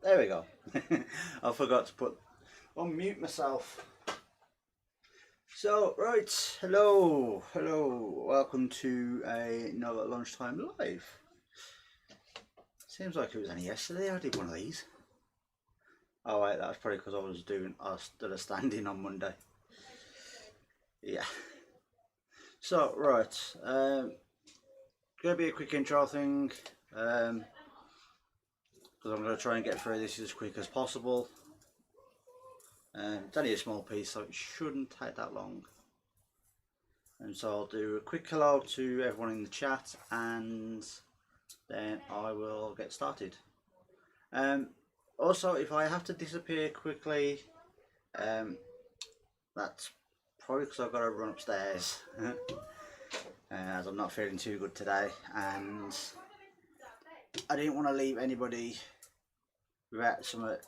There we go. I forgot to put unmute myself. So right, hello, welcome to another lunchtime live. Seems like it was only yesterday I did one of these. Oh wait, that's probably because I stood a standing on Monday. Yeah. So right, gonna be a quick intro thing, because I'm gonna try and get through this as quick as possible. It's only a small piece, so it shouldn't take that long. And so I'll do a quick hello to everyone in the chat, and then I will get started. Also, if I have to disappear quickly, that's probably because I've got to run upstairs, as I'm not feeling too good today, and I didn't want to leave anybody without something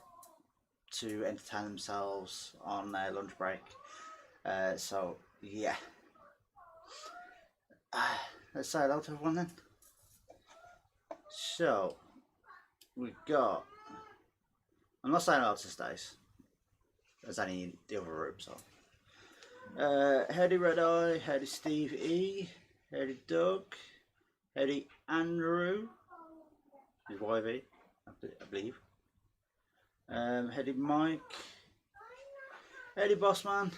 to entertain themselves on their lunch break. So yeah, let's say hello to everyone then. So we've got, I'm not saying hello to Stace, there's any in the other room, so howdy Red Eye, howdy Steve E, howdy Doug, howdy Andrew, his YV, I believe, howdy Mike, howdy Bossman,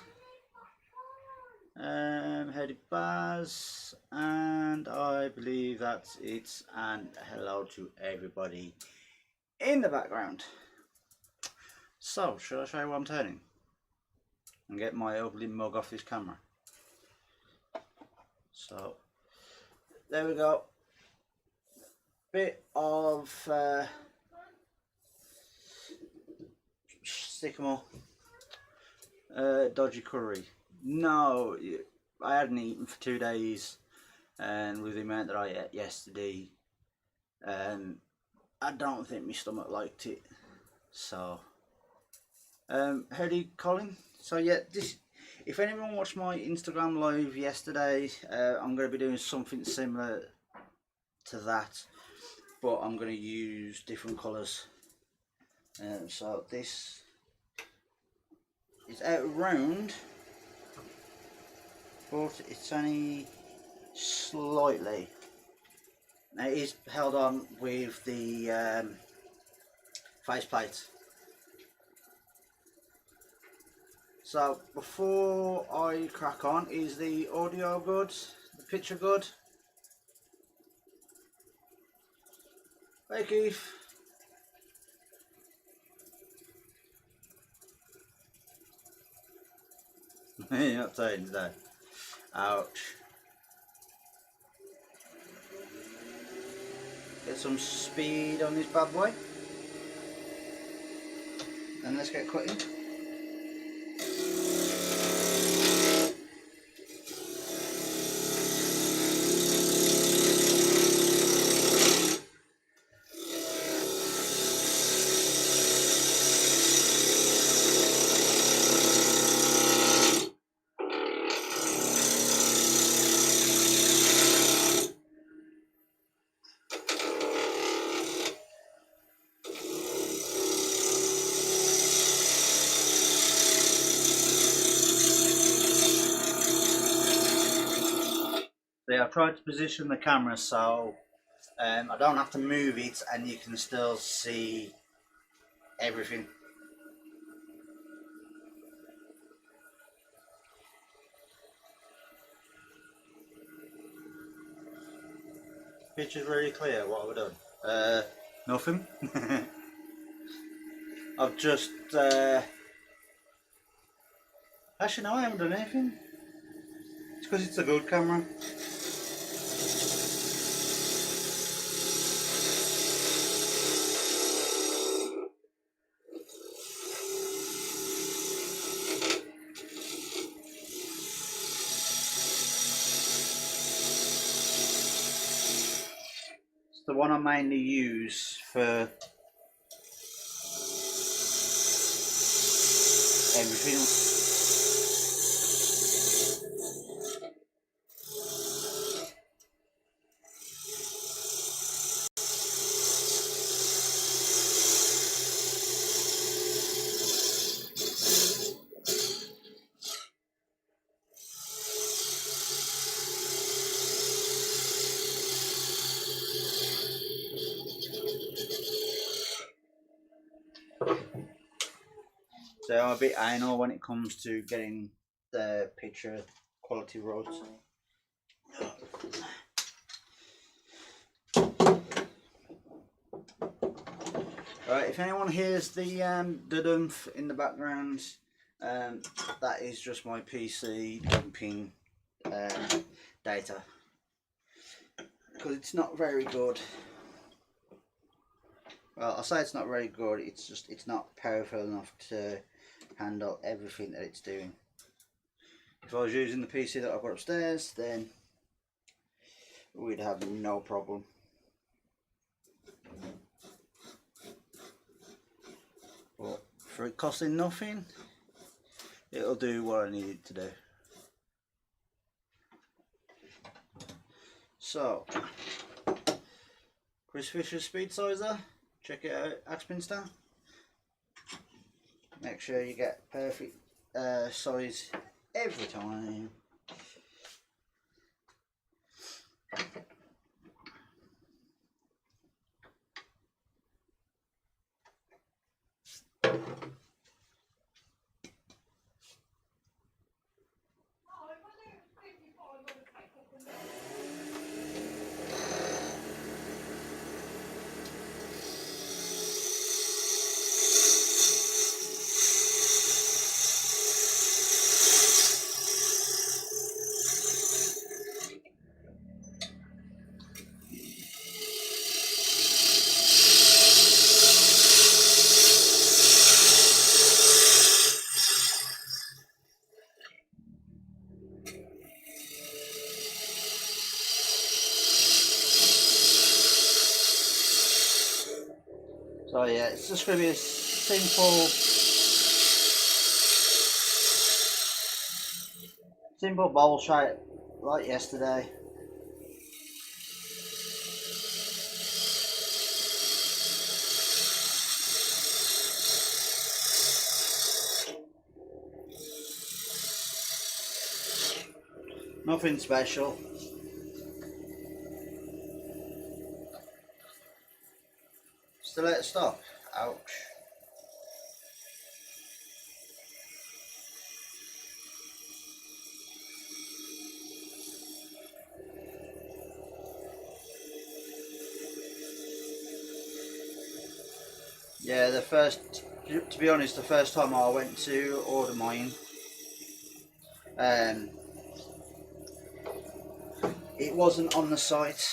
howdy Baz, and I believe that's it, and hello to everybody in the background. So, should I show you what I'm turning? And get my ugly mug off this camera. So, there we go. Bit of sycamore, dodgy curry. No, I hadn't eaten for 2 days, and with the amount that I ate yesterday, I don't think my stomach liked it. So, howdy Colin. So yeah, this, if anyone watched my Instagram live yesterday, I'm going to be doing something similar to that, but I'm going to use different colours. So this is out round, but it's only slightly. Now it is held on with the faceplate. So before I crack on, is the audio good? The picture good? Hey Keith. You're not saying today. Ouch. Get some speed on this bad boy. And let's get cutting. So I've tried to position the camera so I don't have to move it and you can still see everything. Picture's really clear. What have I done? Nothing. I've just actually no, I haven't done anything. It's because it's a good camera. It's the one I mainly use for everything. So I'm a bit anal when it comes to getting the picture quality right. Right, if anyone hears the dumph in the background, that is just my PC dumping data, because it's not very good. Well, I say it's not very good. It's not powerful enough to handle everything that it's doing. If I was using the PC that I've got upstairs, then we'd have no problem. But for it costing nothing, it'll do what I need it to do. So, Chris Fisher Speed Sizer, check it out, Axminster. Make sure you get perfect size every time. So yeah, it's just going to be a simple bowl shape like yesterday. Nothing special. Still out of stock. Ouch. Yeah, to be honest, the first time I went to order mine, it wasn't on the site.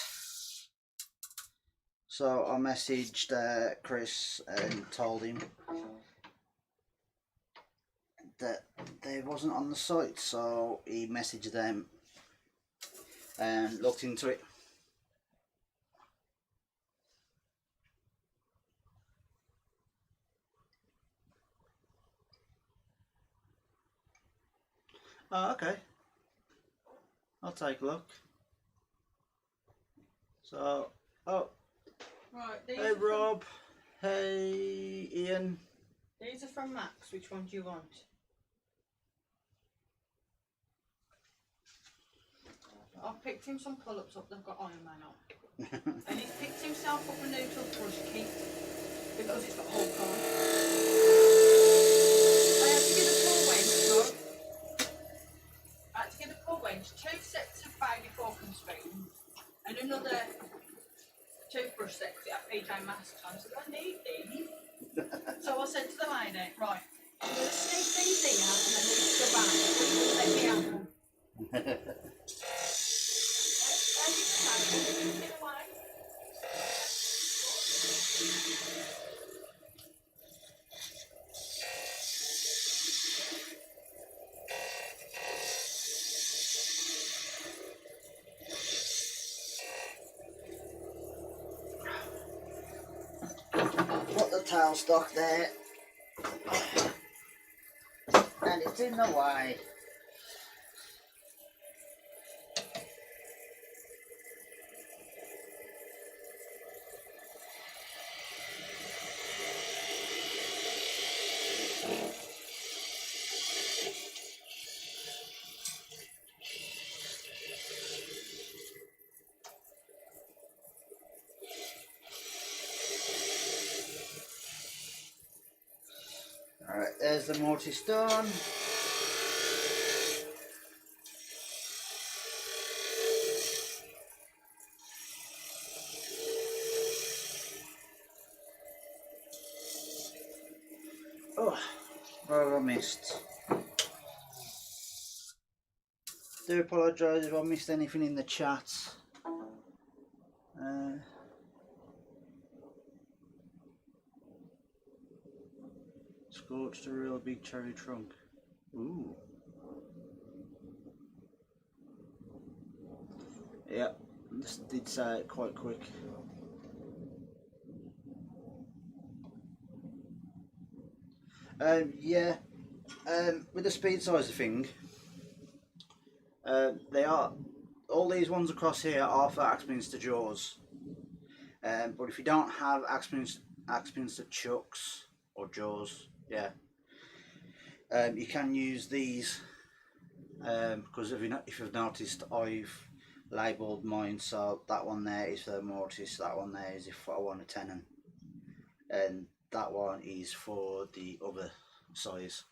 So I messaged Chris and told him that they wasn't on the site, so he messaged them and looked into it. Oh, okay. I'll take a look. So, oh, right. Hey Rob, hey Ian. These are from Max. Which one do you want? I've picked him some pull-ups up. They've got Iron Man on, and he's picked himself up a new toothbrush kit because it's got Hulk on. I had to get a pull wench, Rob. I had to get a pull wench, 2 sets of baby fork and spoon, and another toothbrush set because it had PJ Masks on. So I need these. So I said to the lady, right, I'm going to sneak these in and then these go back. Will you let me have them? Put the towel stock there, and it's in the way. Alright, there's the mortise done. Oh, what have I missed? Do apologise if I missed anything in the chat. Scorched a real big cherry trunk. Ooh. Yeah, this did say it quite quick. Yeah, with the speed sizer thing, they are, all these ones across here are for Axminster jaws. But if you don't have Axminster chucks or jaws, yeah, you can use these, because if you've noticed, I've labelled mine, so that one there is for the mortise, that one there is if I want a tenon, and that one is for the other size,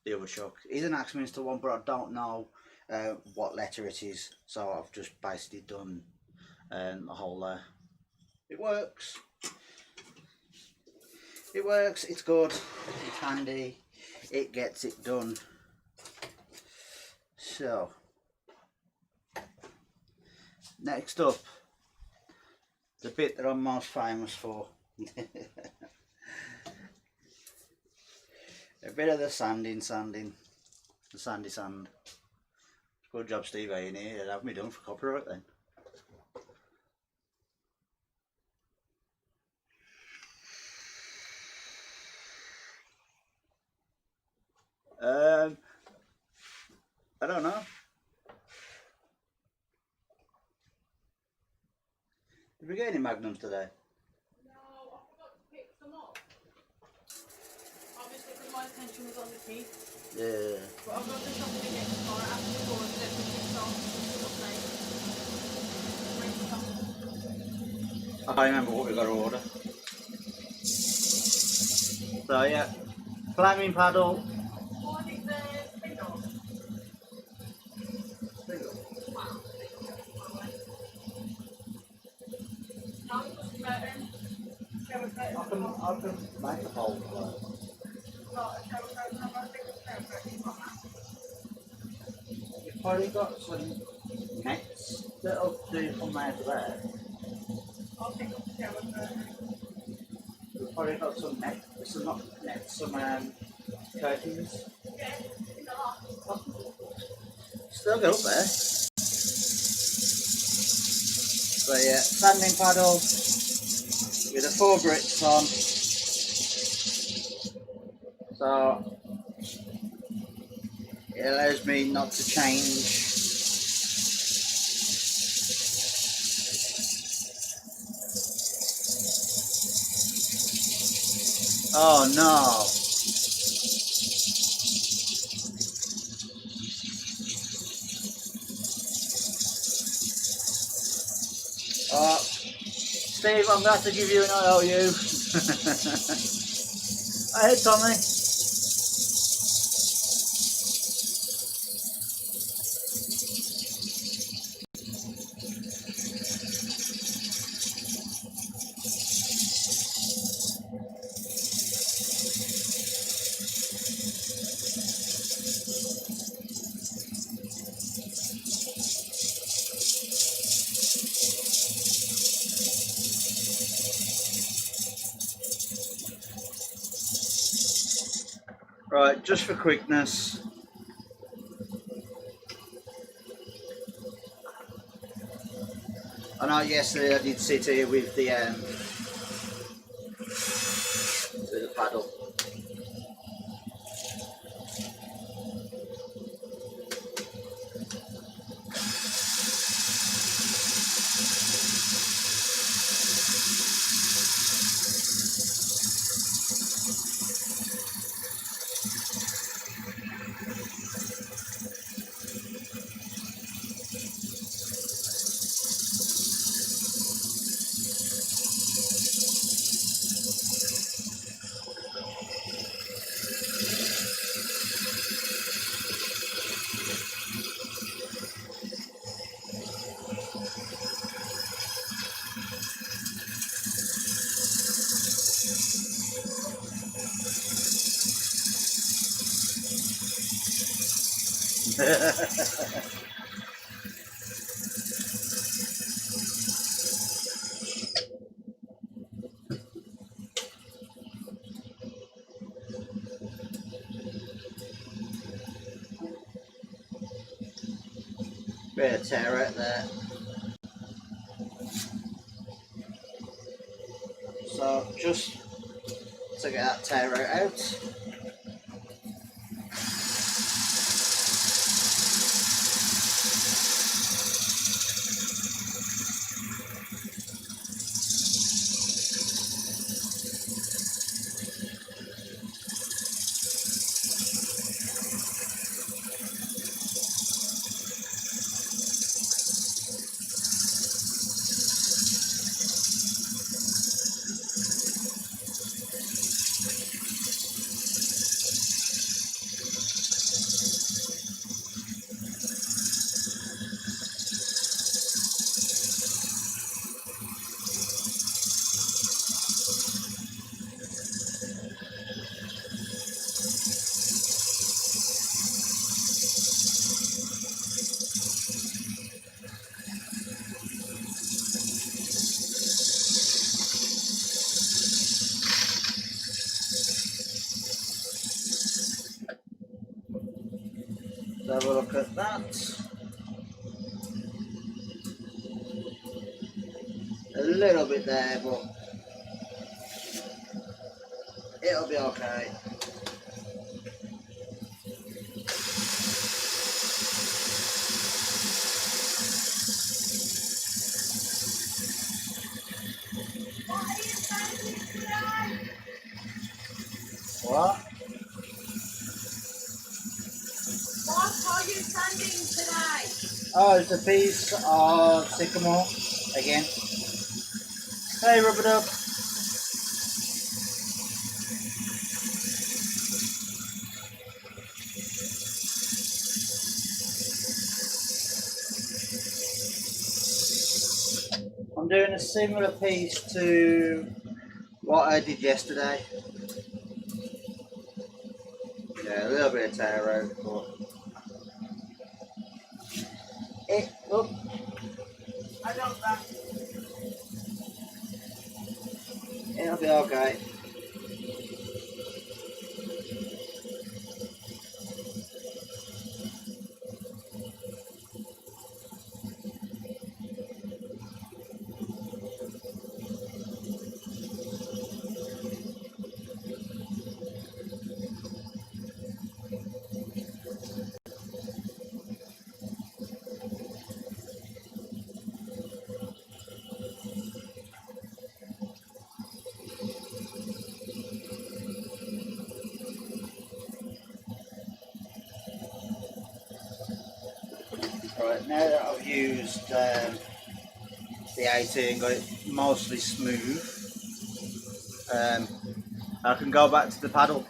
the other chuck. It's an Axminster one, but I don't know what letter it is, so I've just basically done the whole there. It works. It works, it's good, it's handy, it gets it done. So, next up, the bit that I'm most famous for. A bit of the sanding, the sandy sand. Good job Steve in here, it'd have me done for copyright then. I don't know. Did we get any magnums today? No, I forgot to pick them up. Obviously, because my attention was on the key. Yeah. But I've got the shopping again tomorrow after the board that we picked on I can't remember what we got to order. So yeah, flaming paddle. What is the spindle? I can make a hole for You've probably got some nets that'll do from there to there. I'll pick up the shower curtain. We've probably got some nets, not nets, some curtains. Yeah, in the loft. Still go up there. So yeah, sanding paddle with the 4 bricks on. So it allows me not to change. Oh no! Steve, I'm going to have to give you an IOU. Hey Tommy. Right, just for quickness. I know yesterday I did sit here with the paddle. Bit of tear out there. So just to get that tear out. Let's have a look at that. A little bit there, but it'll be okay. What? What are you sanding today? Oh, it's a piece of sycamore again. Hey, rub it up. I'm doing a similar piece to what I did yesterday. Yeah, a little bit of tear out, but look, I don't know. it'll be okay. Right, now that I've used the 18, got it mostly smooth, I can go back to the paddle.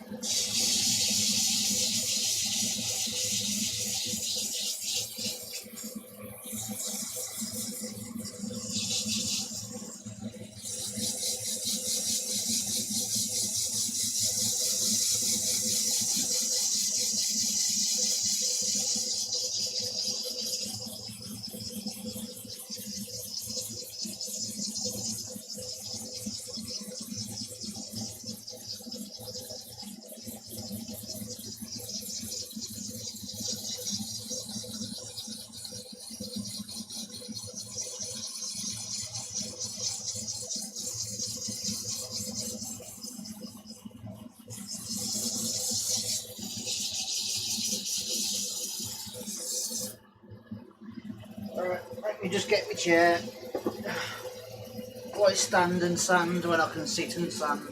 Alright, let me just get my chair. Why stand and sand when I can sit and sand?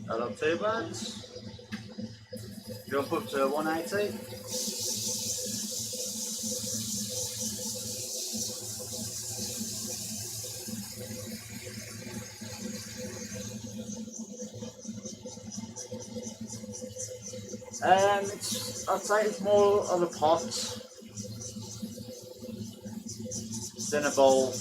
Not too bad. Jump up to 180. I'd say it's more of a pot than a bowl.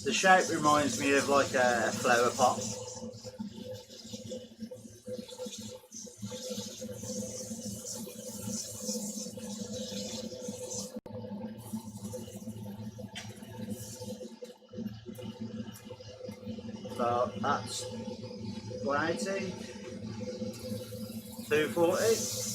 The shape reminds me of like a flower pot. So that's 180, 240.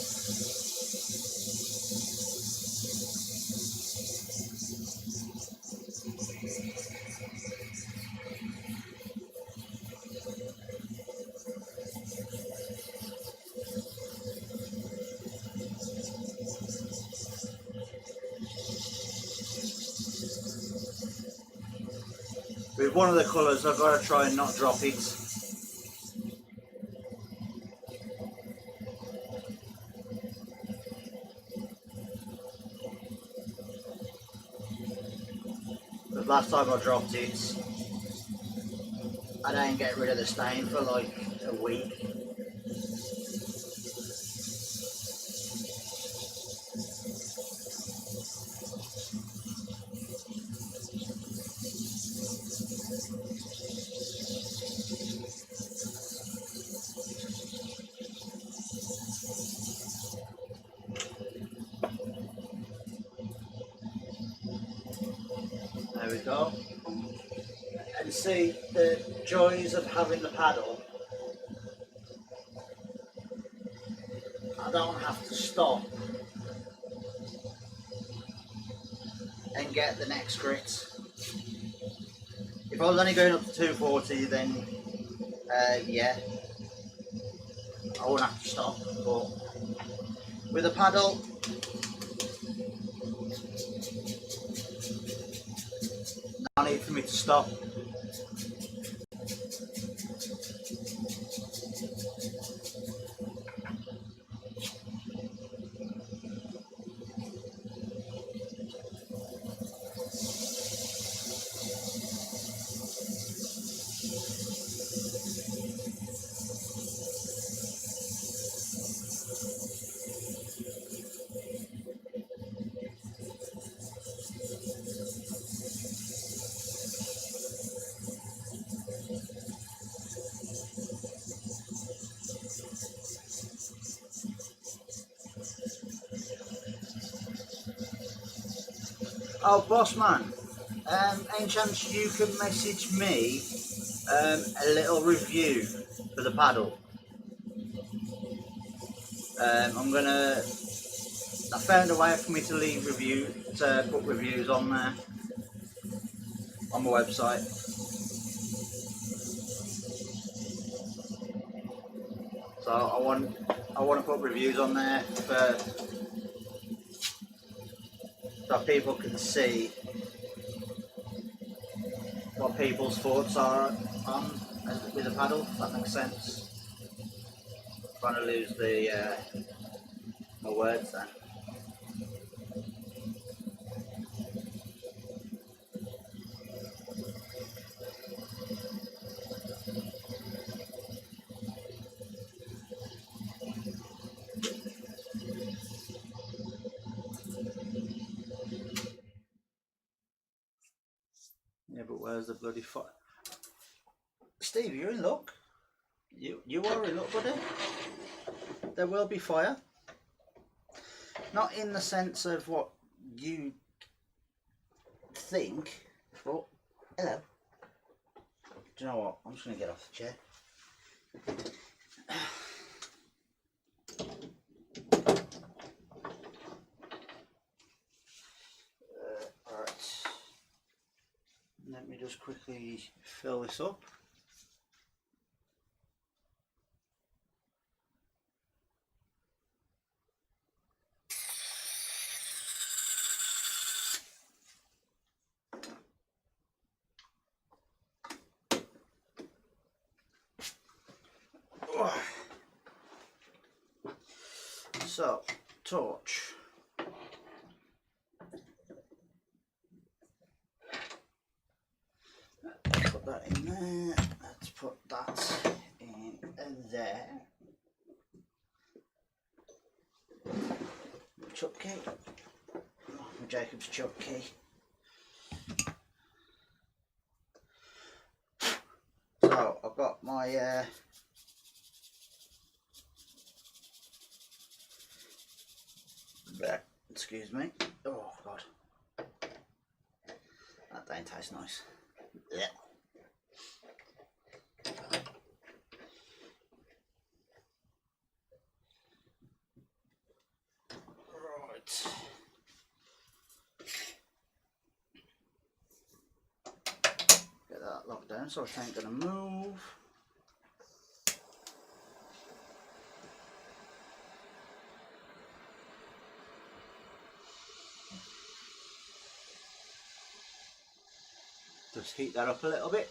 With one of the colours, I've got to try and not drop it. But last time I dropped it, I didn't get rid of the stain for like a week. There we go. And see the joys of having the paddle. I don't have to stop and get the next grit. If I was only going up to 240, then yeah, I wouldn't have to stop. But with a paddle, no need for me to stop. Oh, boss man, any chance you can message me a little review for the paddle? I found a way for me to put reviews on there, on my website. So I want to put reviews on there so people can see what people's thoughts are on with a paddle, if that makes sense. I'm trying to lose my words then. Yeah, but where's the bloody fire? Steve, you're in luck. You are in luck, buddy. There will be fire. Not in the sense of what you think, but hello. Do you know what? I'm just going to get off the chair. Alright. just quickly fill this up. So, torch. Put that in there. Let's put that in there. Chuck key. Jacob's chuck key. So I've got my excuse me. Oh god, that don't taste nice. Yeah. Right. Get that locked down so it ain't gonna move. Just heat that up a little bit.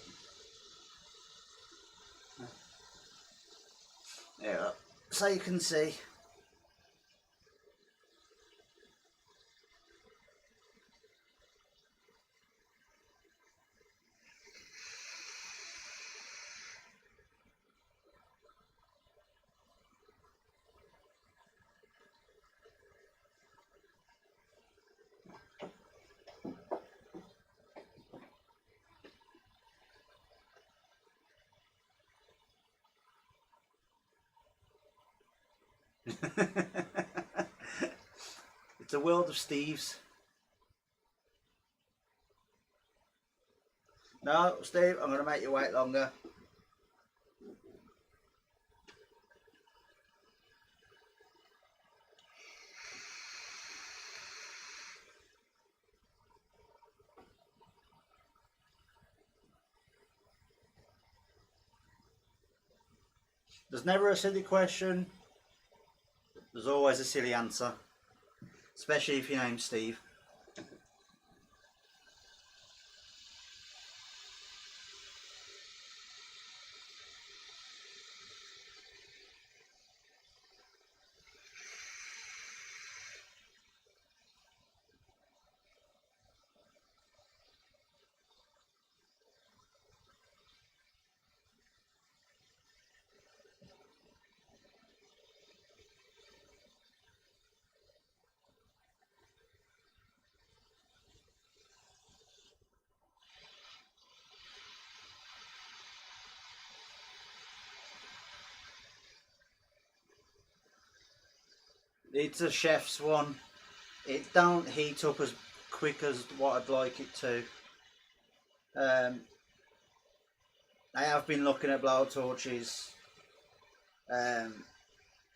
There, so you can see. It's a world of Steves. No, Steve, I'm going to make you wait longer. There's never a silly question. There's always a silly answer. Especially if your name's Steve. It's a chef's one. It don't heat up as quick as what I'd like it to. I have been looking at blow torches. I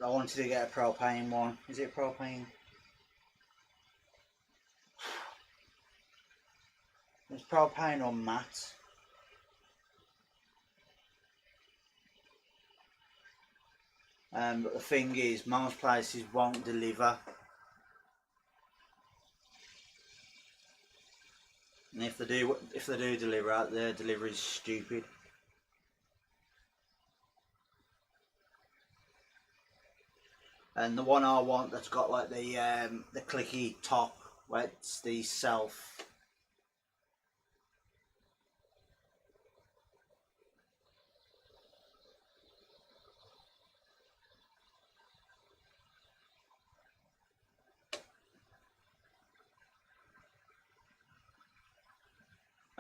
wanted to get a propane one. Is it propane? It's propane or matte. But the thing is, most places won't deliver. And if they do deliver, their delivery is stupid. And the one I want that's got like the clicky top, where it's the self.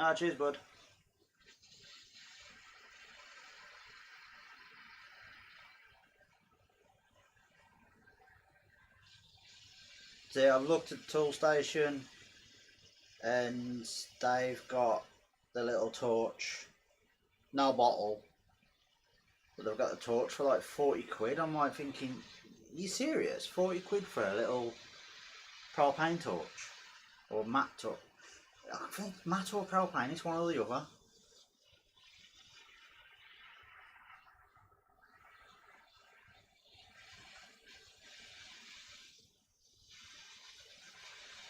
Ah, cheers, bud. See, I've looked at the tool station and they've got the little torch, no bottle, but they've got the torch for like 40 quid. I'm like thinking, are you serious? 40 quid for a little propane torch or matte torch? I think matte or propane, it's one or the other.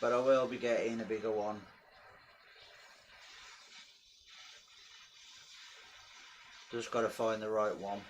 but I will be getting a bigger one. Just got to find the right one.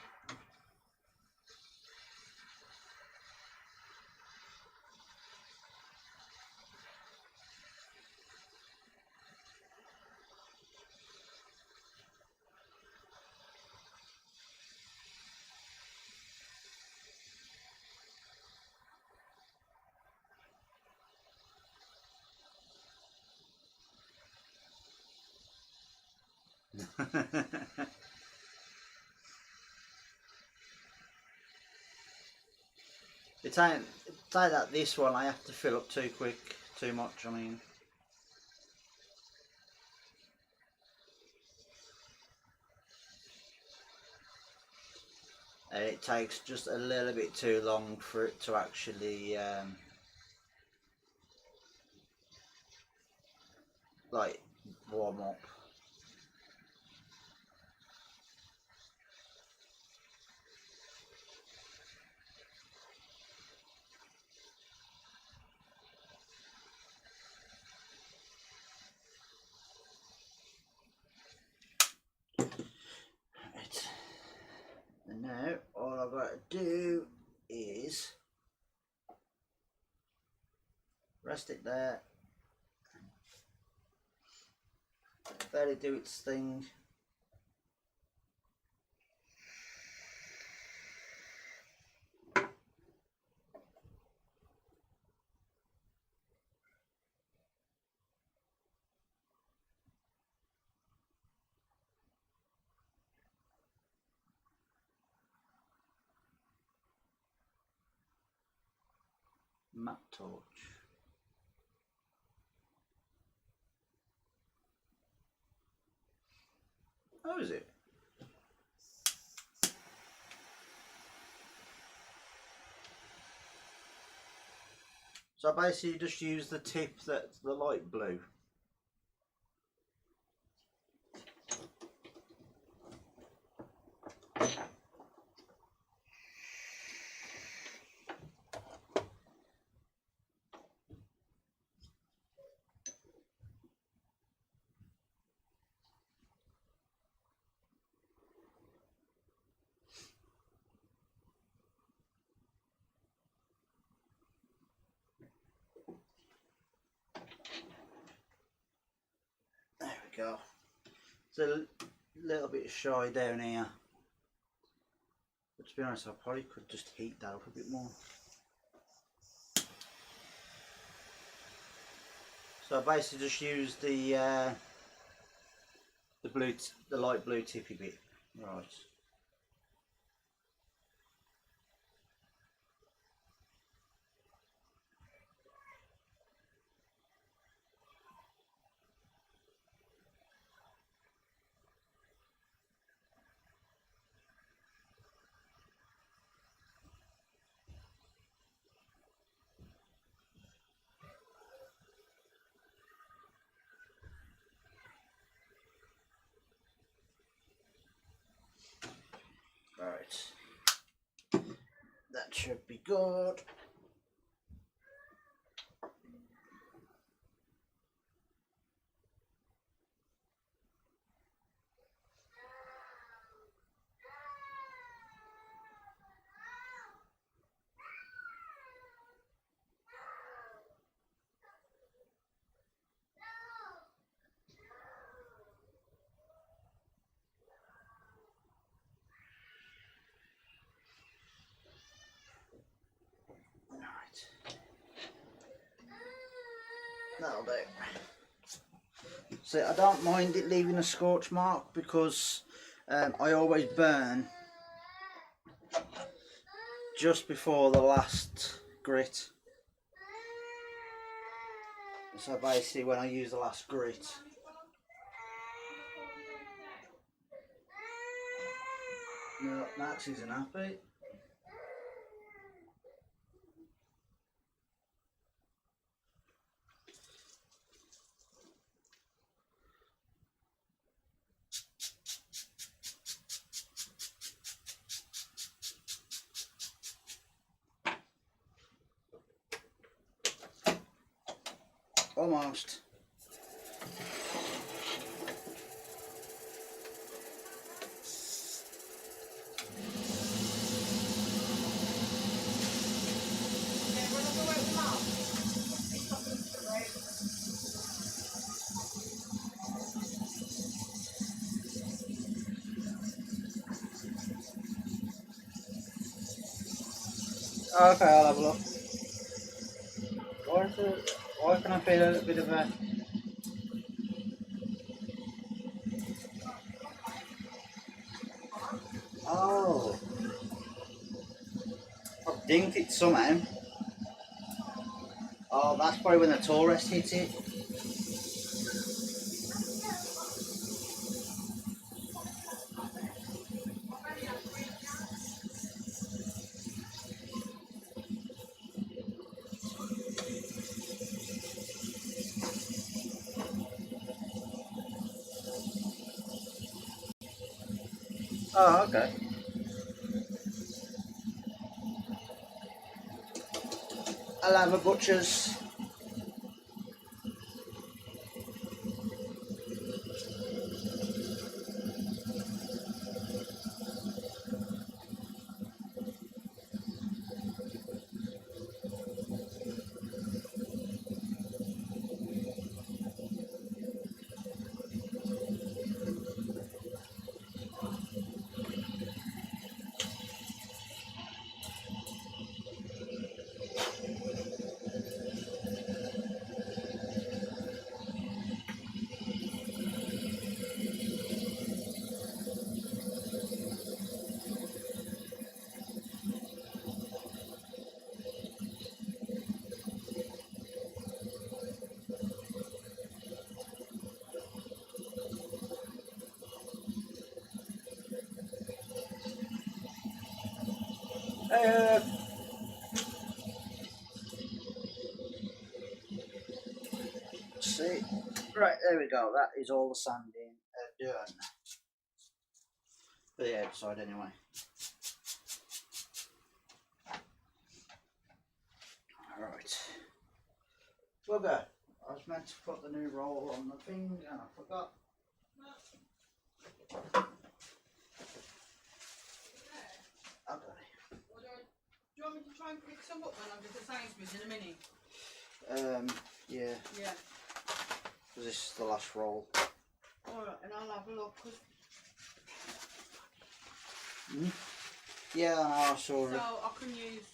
It's ain't that this one I have to fill up too quick, too much. I mean, and it takes just a little bit too long for it to actually like warm up. Right. And now all I've got to do is rest it there, let it do its thing. Matte torch. How is it? So basically just use the tip that's the light blue. There we go. It's a little bit shy down here. But to be honest, I probably could just heat that up a bit more. So I basically just use the light blue tippy bit. Right. Right. That should be good. That'll do. So I don't mind it leaving a scorch mark because I always burn just before the last grit. So basically when I use the last grit, no, Max isn't happy. Almost. Okay, I'll have a look. Why can I feel a little bit of a... Oh, I've dinked it somehow. Oh, that's probably when the tool rest hits it. Oh, okay. I'll have a butcher's. See, right there we go. That is all the sanding done. For the outside, anyway. All right. Bugger. I was meant to put the new roll on the thing, and I forgot. Okay. Do you want me to try and pick some up when I'm just Sainsbury's in a minute? Yeah. Yeah. Because this is the last roll. Alright, and I'll have a look. Yeah, I saw it. So I can use.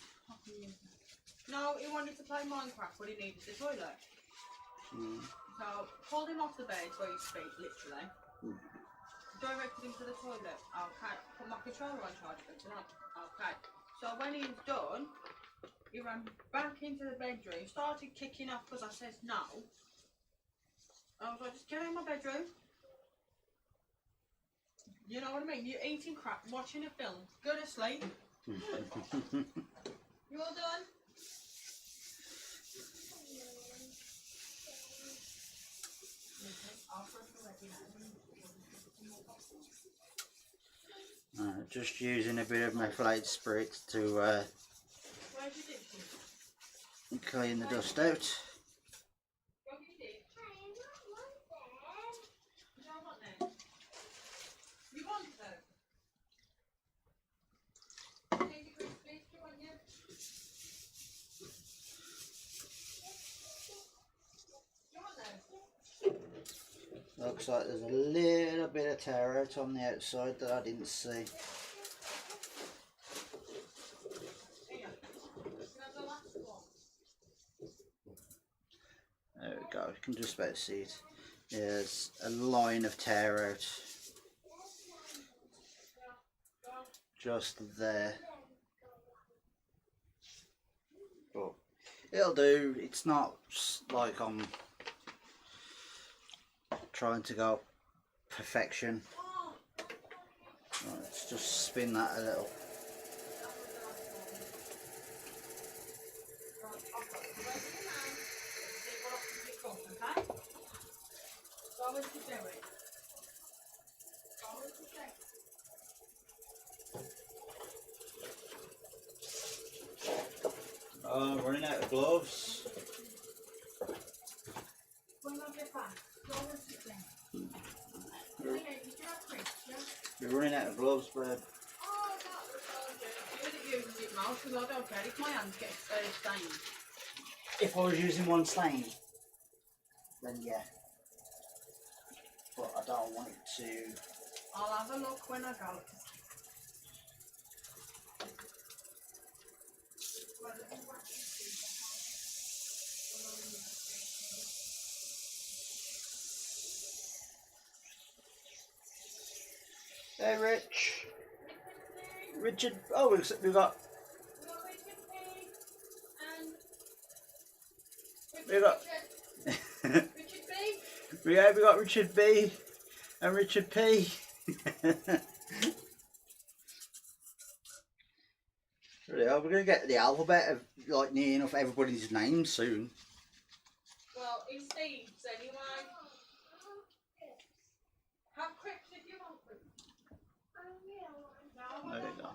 No, he wanted to play Minecraft, but he needed the toilet. So pulled him off the bed where his feet, literally. Directed him to the toilet. Okay. Put my controller on charge for tonight. Okay. So when he was done, he ran back into the bedroom, started kicking off because I said no. I was like, just get out of my bedroom. You know what I mean? You're eating crap, watching a film, go to sleep. You all done? Just using a bit of methylated spirit to Where's your dishes? clean the dust out. You want them? Looks like there's a little bit of tear out on the outside that I didn't see. There we go, you can just about see it. There's a line of tear out. Just there. But it'll do, it's not like I'm trying to go perfection. Right, let's just spin that a little. Oh, I'm running out of gloves. You're running out of gloves, bird. Oh, that was so good. You that use it most because I don't care if my hands get stained. If I was using one stain, then yeah. But I don't want it to. I'll have a look when I go. Hey, Rich. Richard. Oh, we've got. We got. Richard B. We got Richard B and Richard P. We're gonna get the alphabet of like near enough everybody's names soon. Well, it's Steve's anyway. Have crips if you want them. There you go.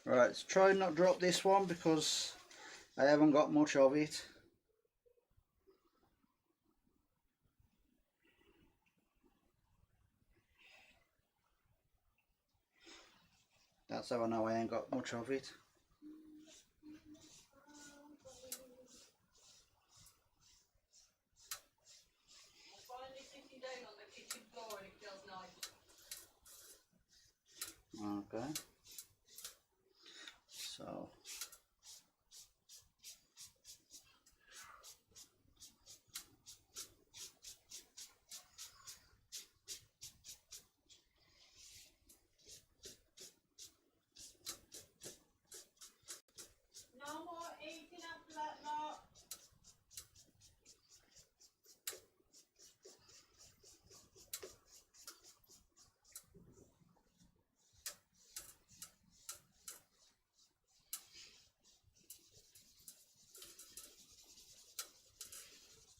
Right, let's try and not drop this one because I haven't got much of it. That's how I know I ain't got much of it. I'm finally sitting down on the kitchen floor and it feels nice. Okay. So. No more eating after that lot.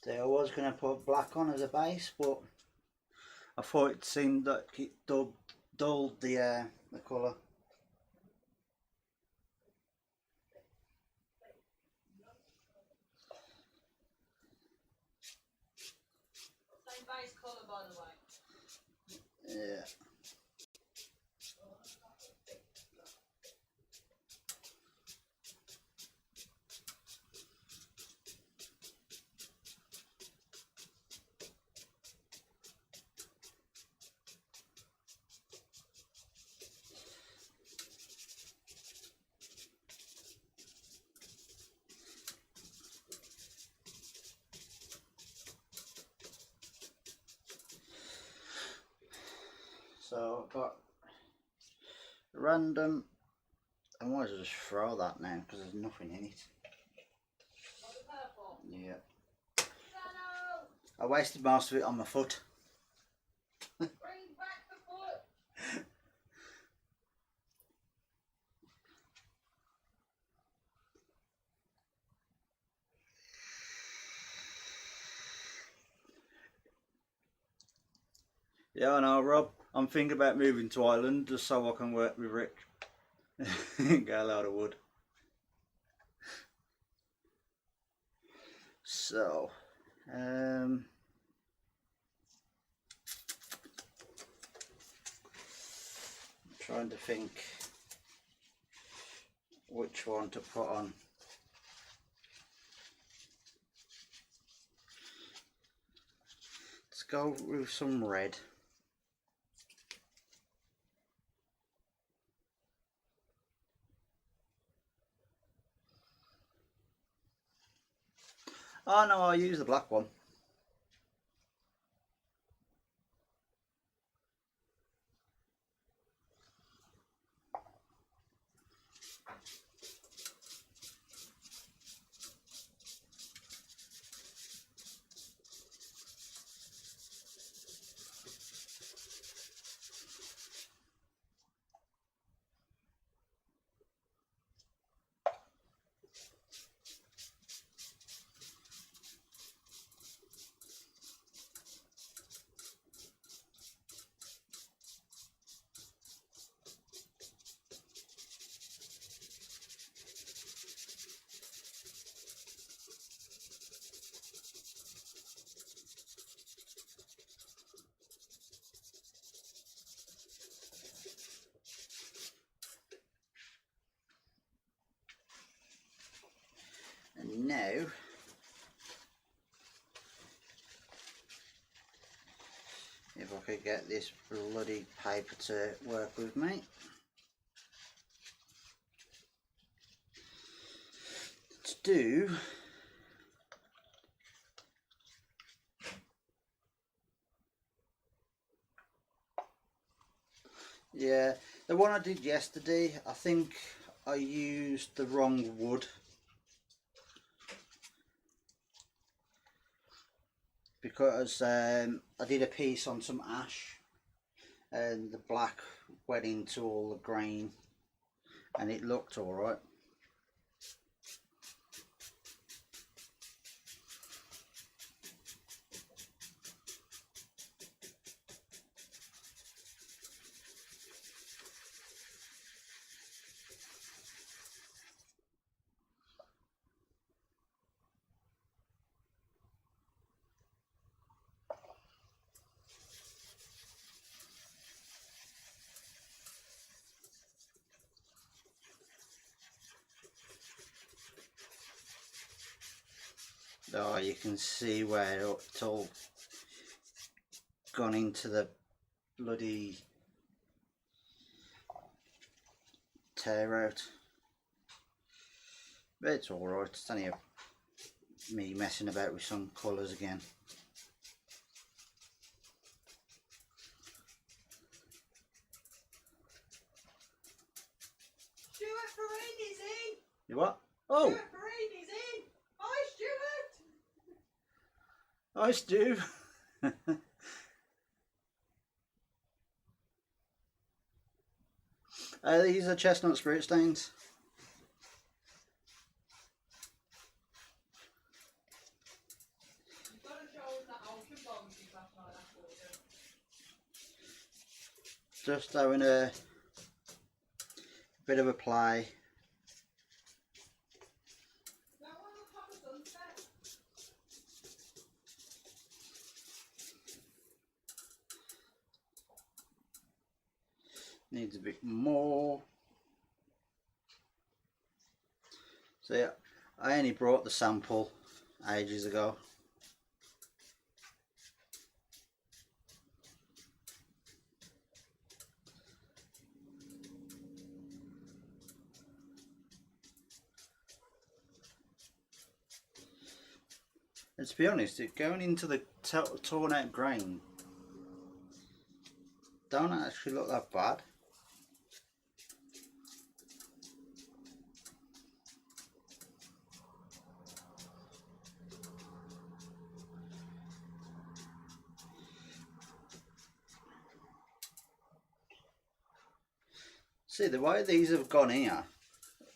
So I was going to put black on as a base, but I thought it seemed that it dulled the colour. Same base colour, by the way. Yeah. So I've got random. I might as well just throw that now because there's nothing in it. What the purple? Yeah. Shadow! I wasted most of it on my foot. Bring back the foot! Yeah, I know, Rob. I'm thinking about moving to Ireland just so I can work with Rick. Get a load of wood. So, trying to think which one to put on. Let's go with some red. Oh no, I'll use the black one. now if I could get this bloody paper to work with me. To do yeah, the one I did yesterday, I think I used the wrong wood. Because I did a piece on some ash and the black went into all the grain and it looked alright. Oh, you can see where it's all gone into the bloody tear out. But it's alright, it's only me messing about with some colours again. Stuart Perrine is in! You what? Oh! Stuart Perrine is in! Hi Stuart! Hi Stu! These are chestnut spirit stains. You've got to show us that ocean bomb you passed like that for you. Just having a bit of a play. That one on top of sunset. Needs a bit more. So yeah, I only brought the sample ages ago. And to be honest, it going into the torn out grain don't actually look that bad. See the way these have gone here,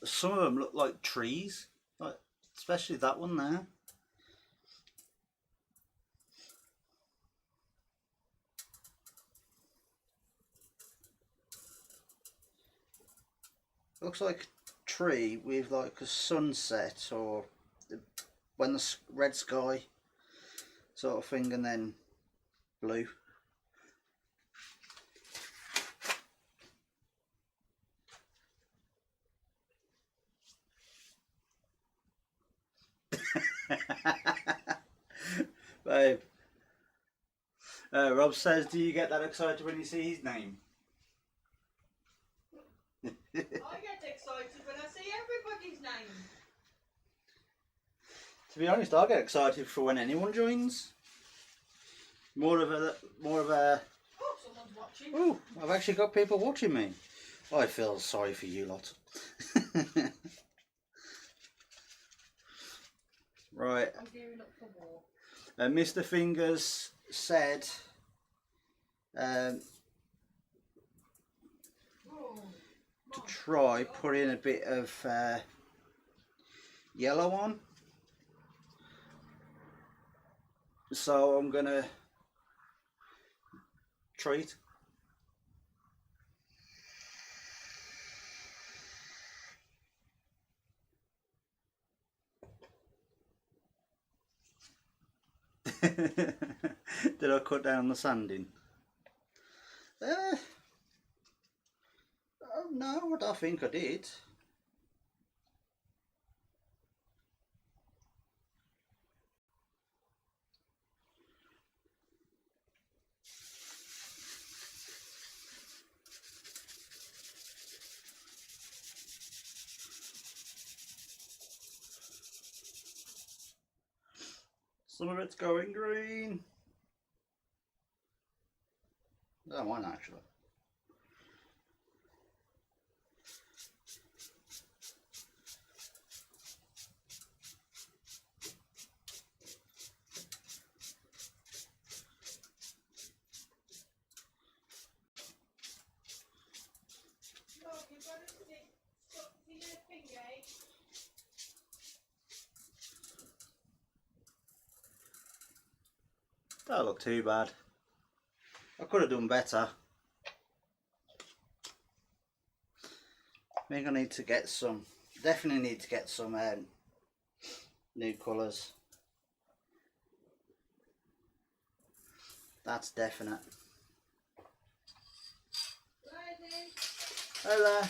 some of them look like trees, like especially that one there. Looks like a tree with like a sunset or when the red sky sort of thing and then blue. Babe, Rob says, do you get that excited when you see his name? I get excited when I see everybody's name. To be honest, I get excited for when anyone joins. More of a Oh, someone's watching. oh, I've actually got people watching me. I feel sorry for you lot. Right. I'm gearing up for war. Mr. Fingers said Oh, to try putting a bit of yellow on. So I'm gonna try it. Did I cut down the sanding? No, I don't think I did. Some of it's going green. That one actually. Don't look too bad. I could have done better. I think I need to get some, definitely need to get some new colours. That's definite. Hello.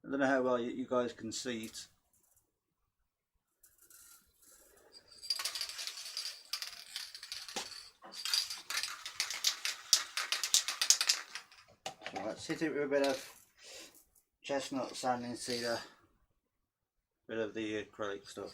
I don't know how well you guys can see it. So let's hit it with a bit of chestnut sanding cedar, bit of the acrylic stuff.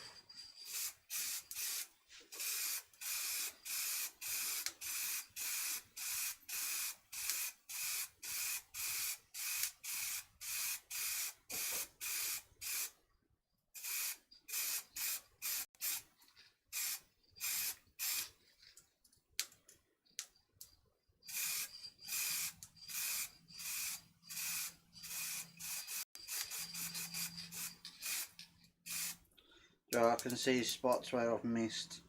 So I can see spots where I've missed.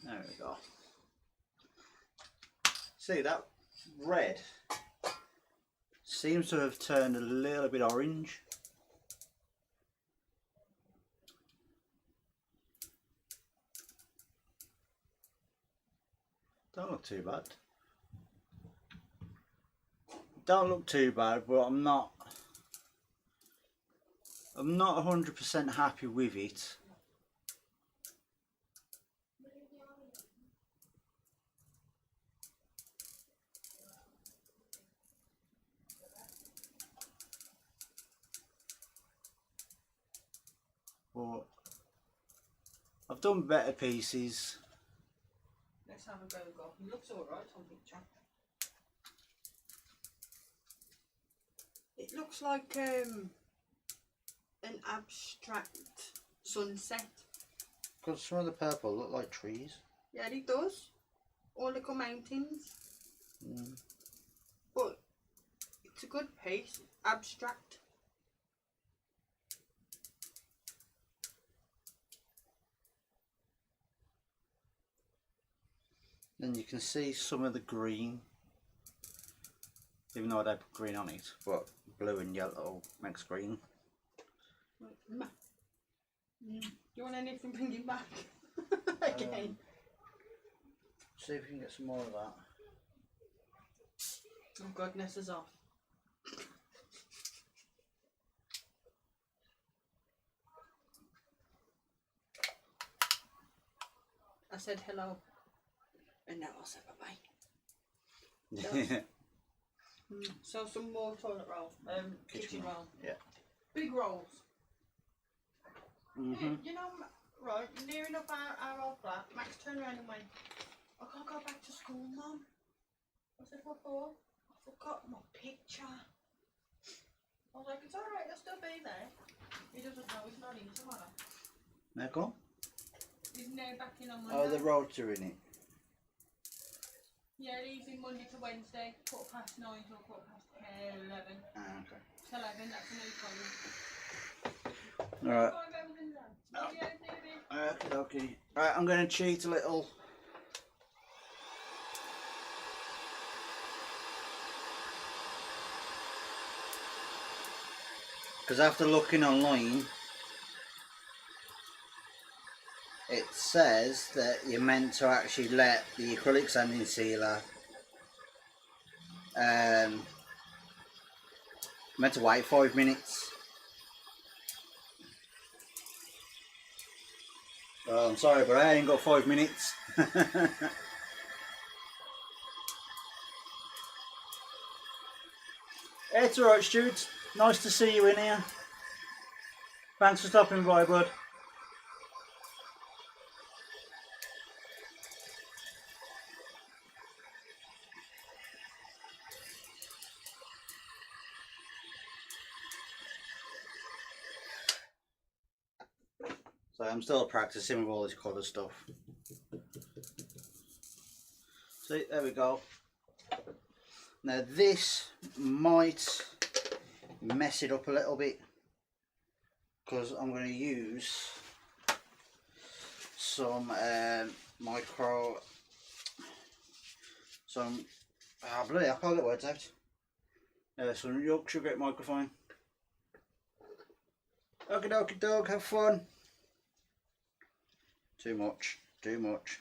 There we go. See, that red seems to have turned a little bit orange. Don't look too bad. Don't look too bad, but I'm not 100% happy with it. But I've done better pieces. Let's have a go. It looks alright on picture. It looks like an abstract sunset. Because some of the purple look like trees. Yeah, it does. Or little mountains. Mm. But it's a good piece. Abstract. Then you can see some of the green, even though I don't put green on it, but blue and yellow makes green. Do you want anything bringing back? Again. See if we can get some more of that. Oh God, Nessa's off. I said hello. And now I'll say bye-bye. So some more toilet roll, kitchen roll. Yeah. Big rolls. Mm-hmm. You know, right, near enough our old flat, Max turned around and went, I can't go back to school, Mum. I said, what for? I forgot my picture. I was like, it's alright, you'll still be there. He doesn't know, he's not in tomorrow. Now go on. He's now back in on Monday. Oh, the rotor in it. Yeah, he's in Monday to Wednesday, 9:15 till 11:15. Ah, okay. It's 11, that's a new time. Alright. Yeah, Okay. Right, I'm going to cheat a little. Because after looking online, it says that you're meant to actually let the acrylic sanding sealer meant to wait 5 minutes. Oh, I'm sorry, but I ain't got 5 minutes. It's alright, Stuart. Nice to see you in here. Thanks for stopping by, bud. So I'm still practicing with all this colour stuff. See, there we go. Now this might mess it up a little bit because I'm going to use some bloody, I can't get words out. Some Yorkshire Great Microphone. Okie dokie dog, have fun. Too much, too much.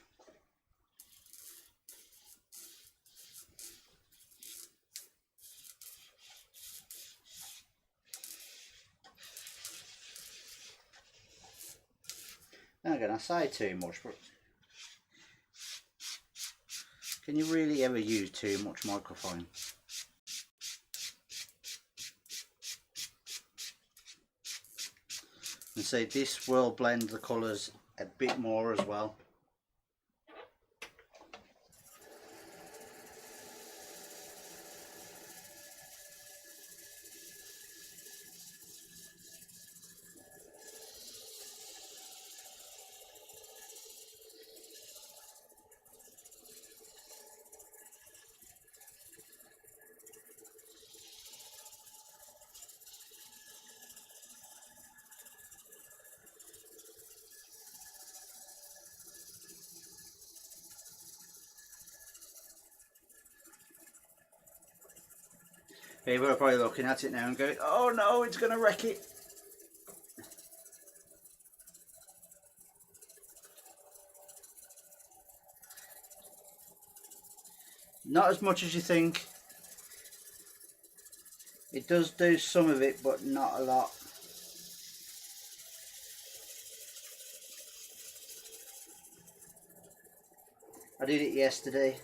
Then again, I say too much, but can you really ever use too much microphone? And see, this will blend the colours a bit more as well. People are probably looking at it now and going, oh no, it's going to wreck it. Not as much as you think. It does do some of it, but not a lot. I did it yesterday.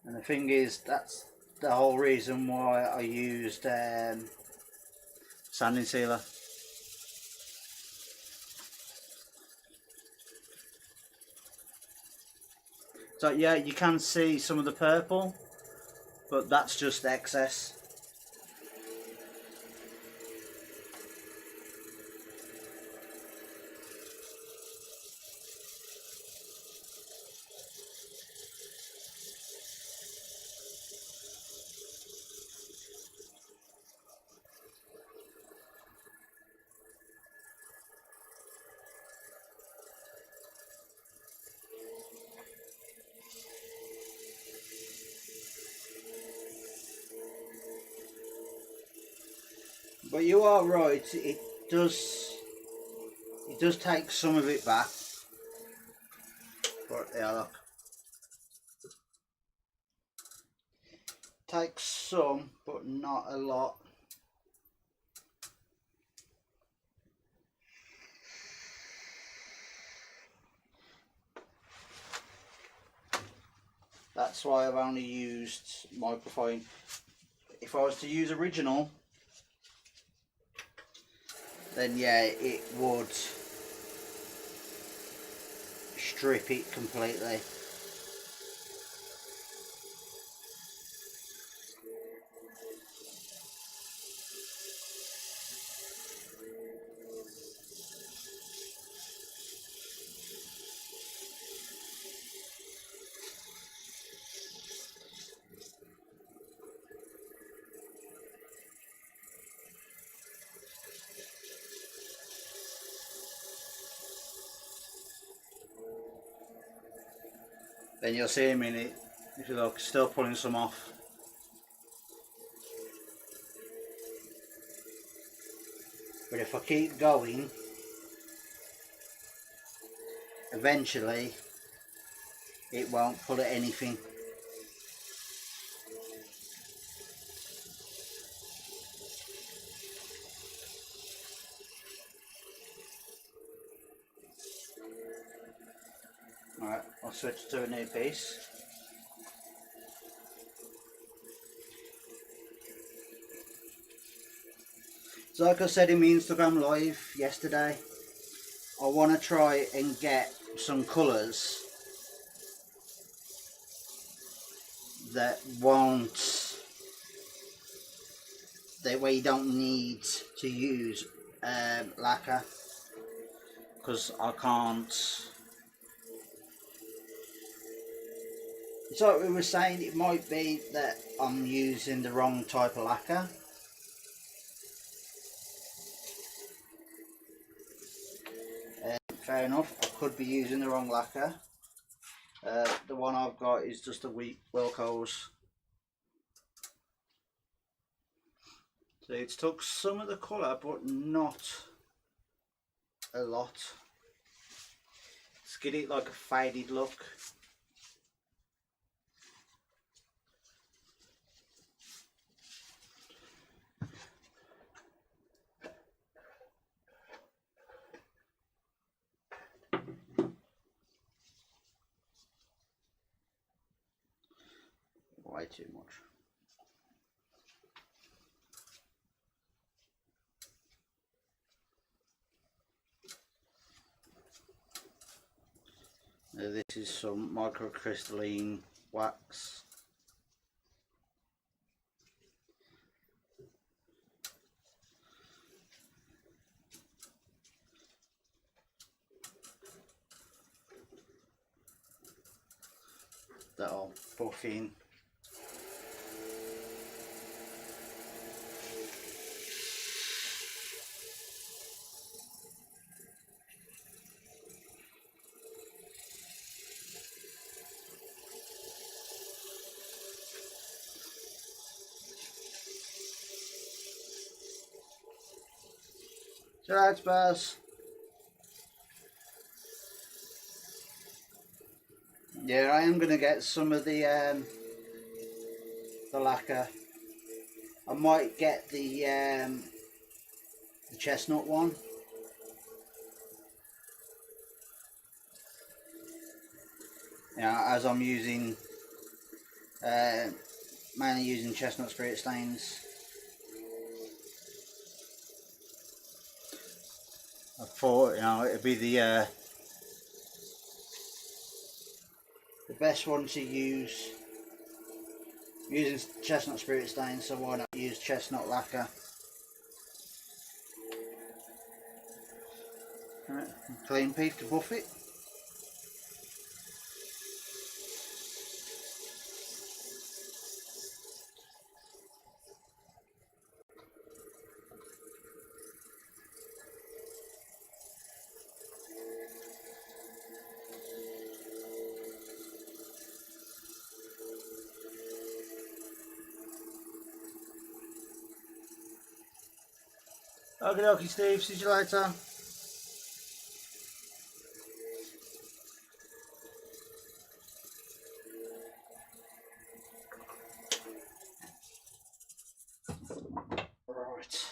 And the thing is, that's the whole reason why I used sanding sealer. So yeah, you can see some of the purple, but that's just excess. But you are right, it does take some of it back. But yeah, look. Takes some, but not a lot. That's why I've only used microphone. If I was to use original, then yeah, it would strip it completely. then you'll see in a minute, if you look, still pulling some off. But if I keep going, eventually it won't pull at anything. Alright, I'll switch to a new piece. So like I said in my Instagram live yesterday, I want to try and get some colours that won't, that way you don't need to use lacquer, because I can't. So we were saying it might be that I'm using the wrong type of lacquer. Fair enough, I could be using the wrong lacquer. The one I've got is just a weak Wilko's. So it's took some of the colour, but not a lot. Let's get it like a faded look. Way too much. Now this is some microcrystalline wax. That'll buff in. So that's Baz. Yeah, I am going to get some of the lacquer. I might get the chestnut one. As I'm using mainly using chestnut spirit stains. I thought it'd be the best one to use, using chestnut spirit stains, so why not use chestnut lacquer. Right, clean piece to buff it. Okie dokie, Steve, see you later. Right.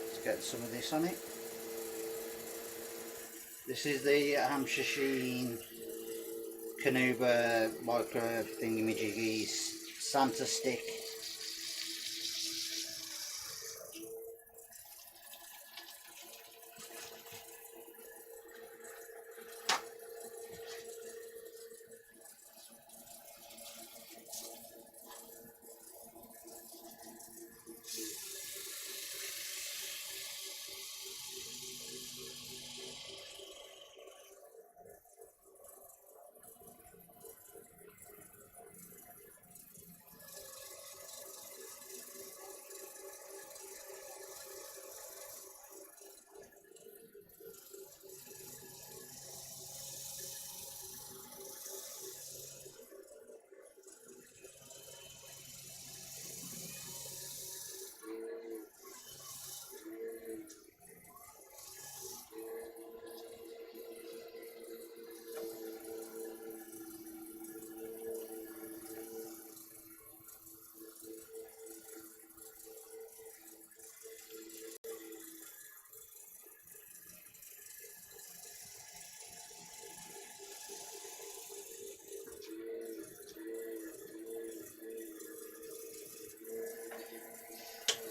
Let's get some of this on it. This is the Hampshire Sheen Canuba micro thingamajiggies Santa stick.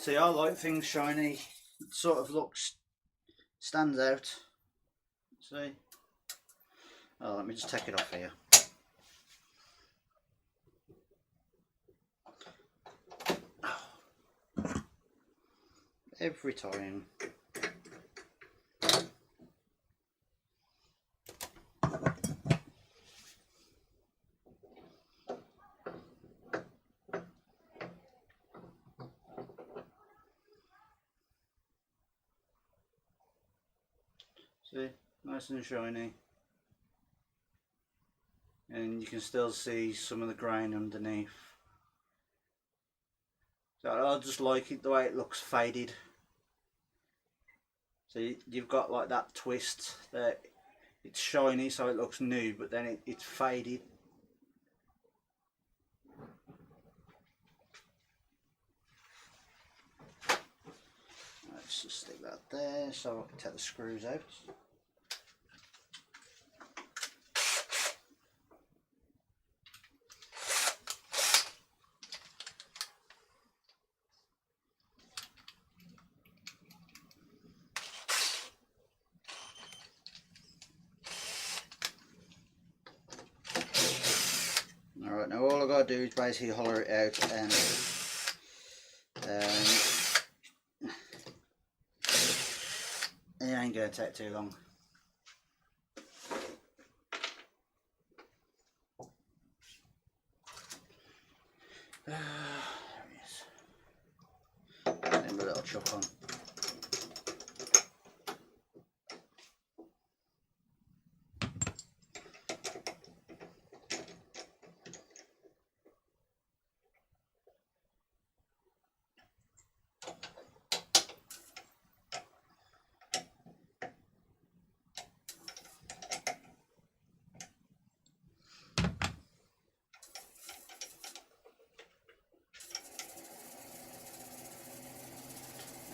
See, I like things shiny. It sort of stands out. See? Oh, let me just take it off here. Every time. See, nice and shiny. And you can still see some of the grain underneath. So I just like it the way it looks faded. So you've got like that twist that it's shiny so it looks new, but then it's faded. Let's just stick that there so I can take the screws out. Alright, now all I've got to do is basically hollow it out and it ain't going to take too long. There he is. Give him a little chuck on.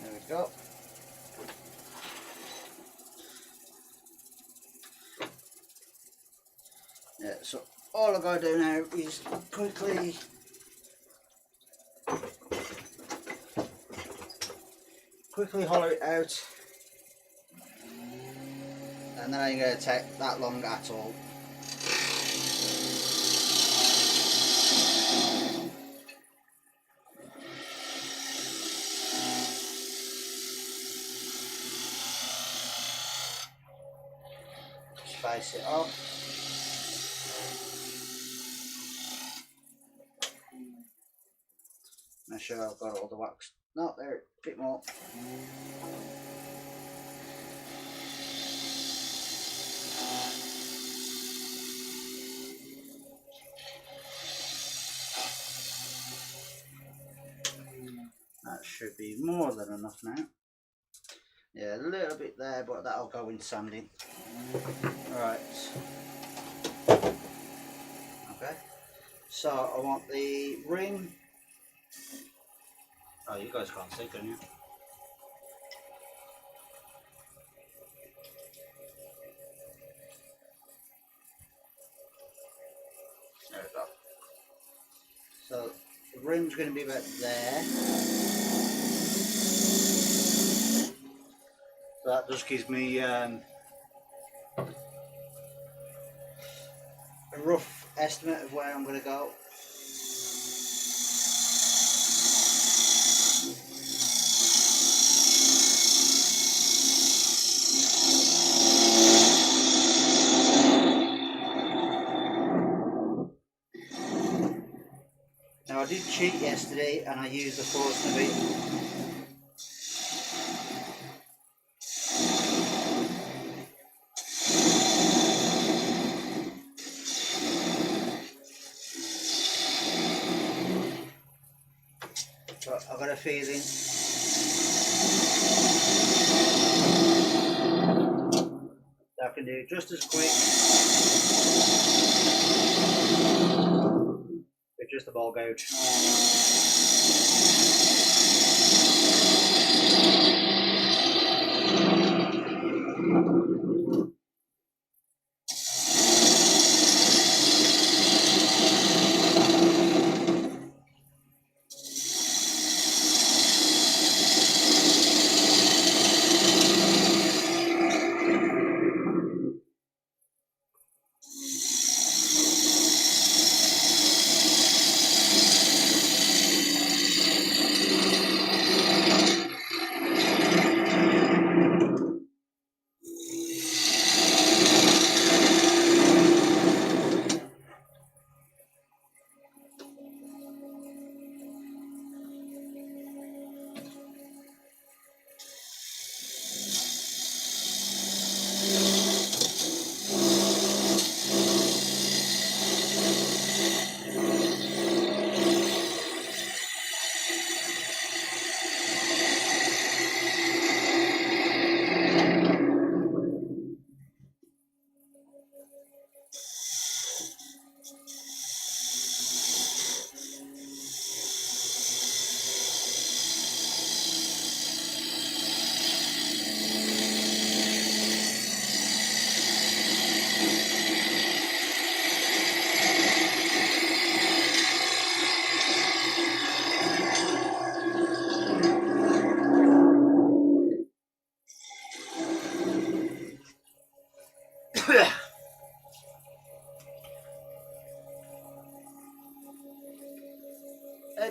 There we go. Yeah, so all I've got to do now is quickly hollow it out, and then ain't going to take that long at all. Space it off. Make sure I've got all the wax. No, there, a bit more. That should be more than enough now. Yeah, a little bit there, but that'll go in sanding. Alright. Okay. So I want the rim. Oh, you guys can't see, can you? There we go. So the rim's going to be about there. So that just gives me a rough estimate of where I'm going to go. Now I did cheat yesterday and I used the Force-Navy. But I've got a feeling that I can do it just as quick with just a ball gouge.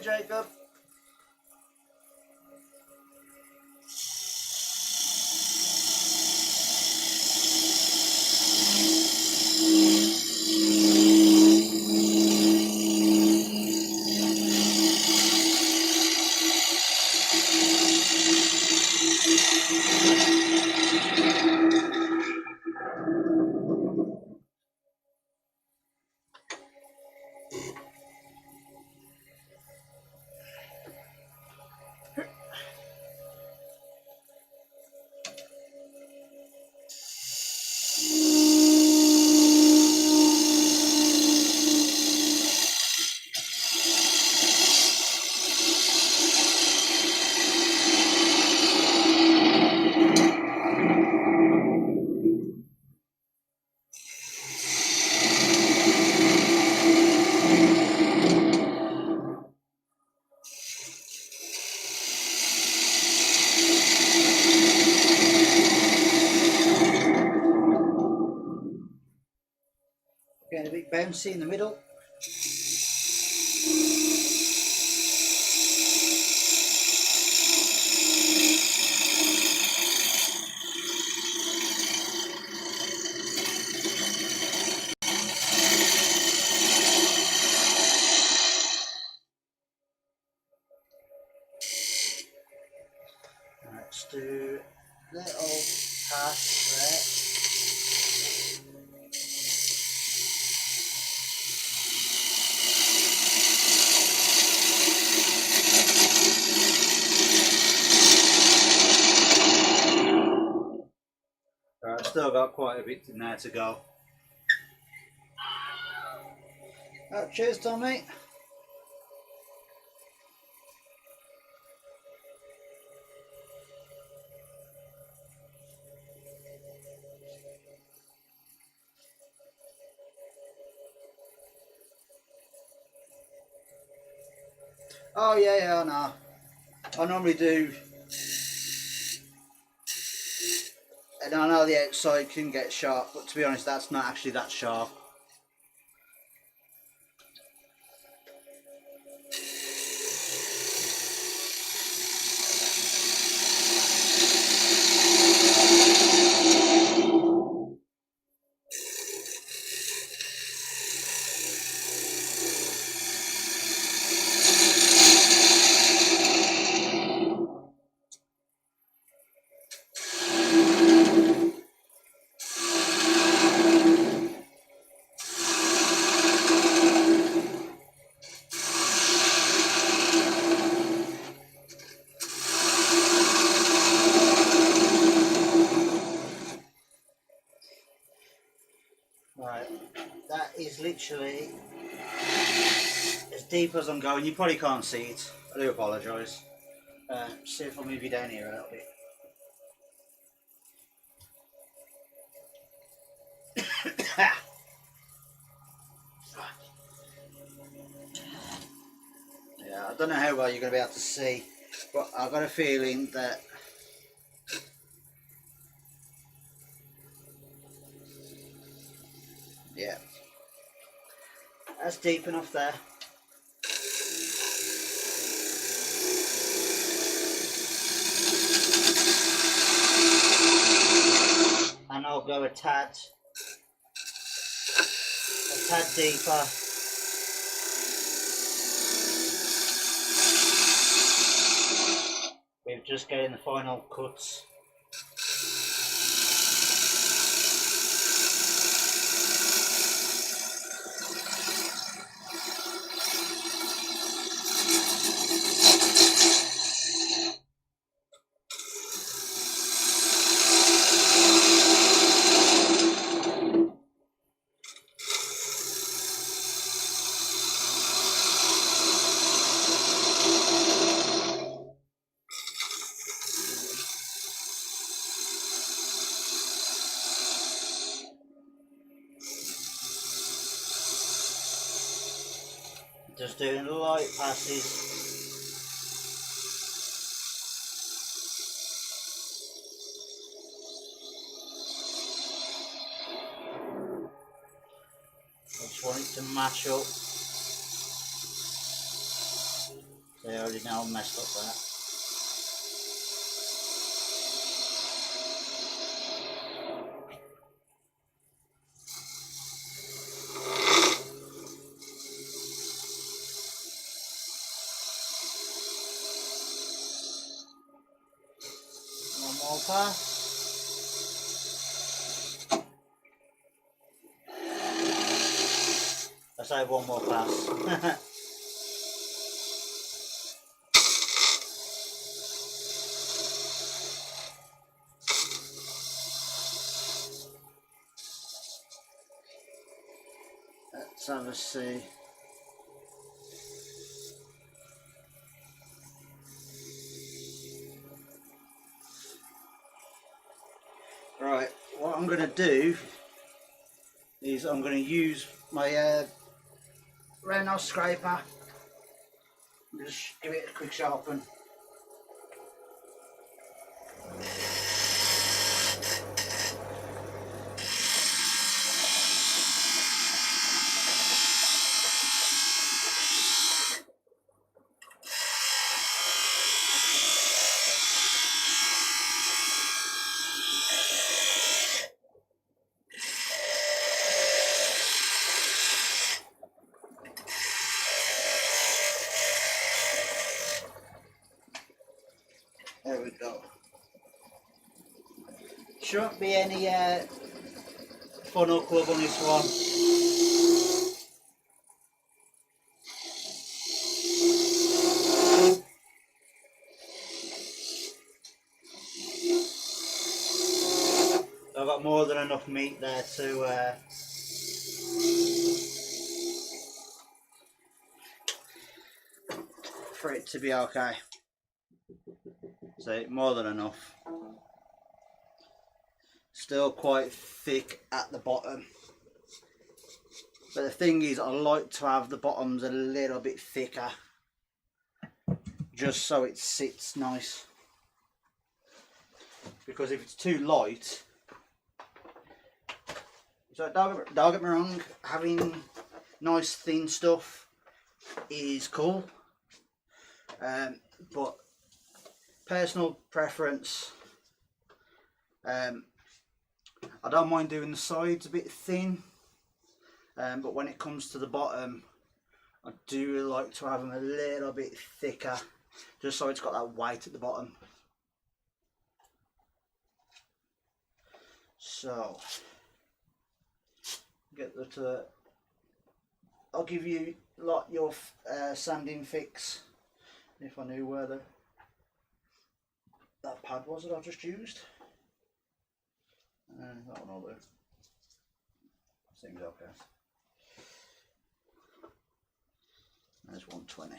Jacob. Getting a bit bouncy in the middle. Let's do a little pass there. I've still got quite a bit in there to go. Cheers, Tommy. Oh yeah, I know. I normally do, and I know the outside can get sharp, but to be honest, that's not actually that sharp. Right, that is literally as deep as I'm going. You probably can't see it. I do apologise. See if I'll move you down here a little bit. Yeah, I don't know how well you're going to be able to see, but I've got a feeling that yeah, that's deep enough there. And I'll go a tad deeper. We're just getting the final cuts. Just doing light passes. I just want it to match up. They already now messed up that. One more pass. I say one more pass. Let's have a see. Right, what I'm going to do is I'm going to use my roundhouse scraper. Just give it a quick sharpen. There we go. Shouldn't be any funnel club on this one. I've got more than enough meat there to for it to be okay. So more than enough. Still quite thick at the bottom. But the thing is, I like to have the bottoms a little bit thicker, just so it sits nice. Because if it's too light, so don't get me wrong, having nice thin stuff is cool, but personal preference, I don't mind doing the sides a bit thin, but when it comes to the bottom, I do like to have them a little bit thicker, just so it's got that weight at the bottom. So get that. I'll give you like your sanding fix if I knew where that pad was that I just used. That one over there. Seems okay. There's 120.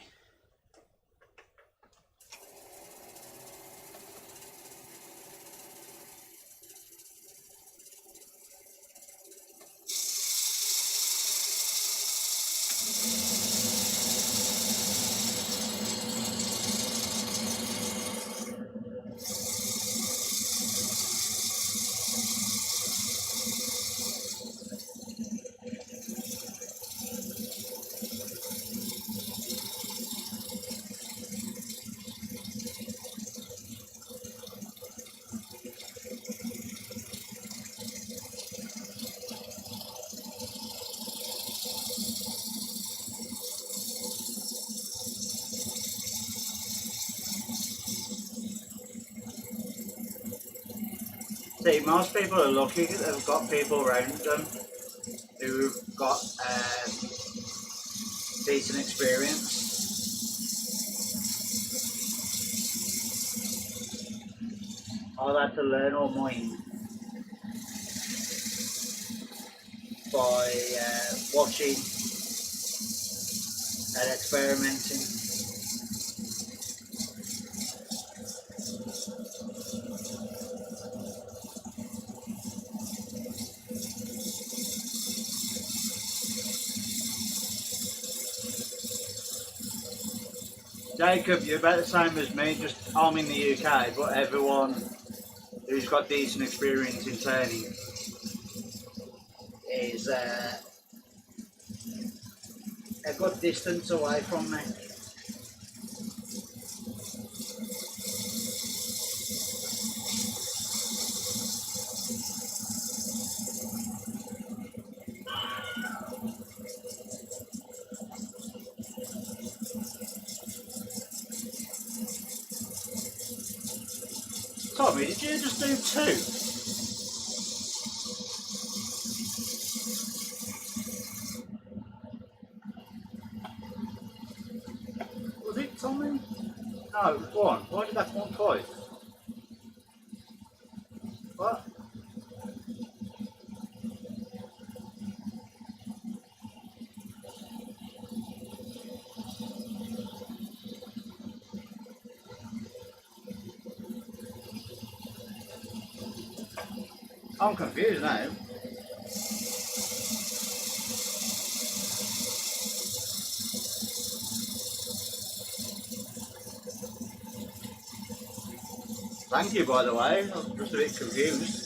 See, most people are lucky that they've got people around them who've got decent experience. I've had to learn all mine by watching and experimenting. Jacob, you're about the same as me, just I'm in the UK, but everyone who's got decent experience in turning is a good distance away from me. you just do 2? Was it Tommy? No, it was 1. Why did that one twice? What? I'm confused now. Thank you, by the way. I'm just a bit confused.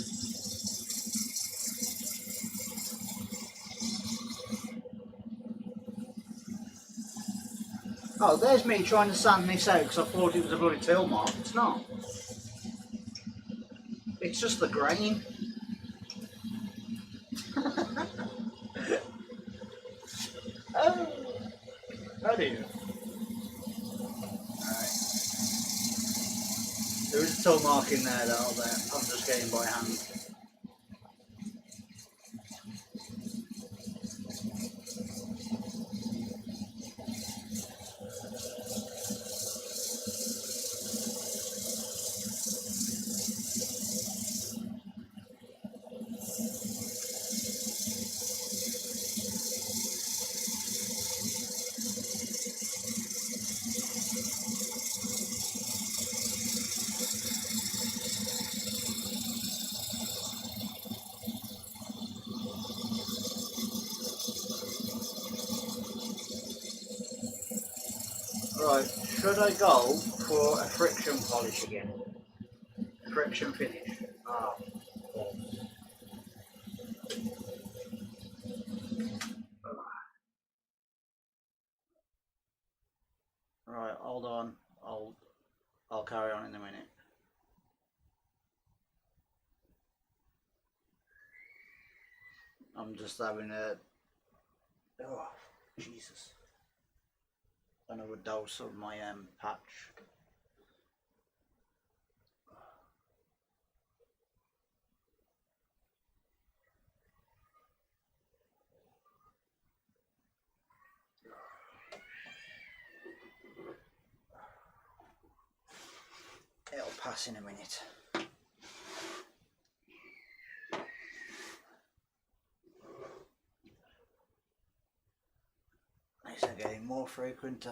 Oh, there's me trying to sand this out because I thought it was a bloody tail mark. It's not. It's just the grain. Oh, ready. Alright. There is a toe mark in there though, that I'm just getting by hand. Right, should I go for a friction polish again? Friction finish. Ah. Right, hold on. I'll carry on in a minute. I'm just having a Jesus. Another dose of my patch. It'll pass in a minute. These are getting more frequent.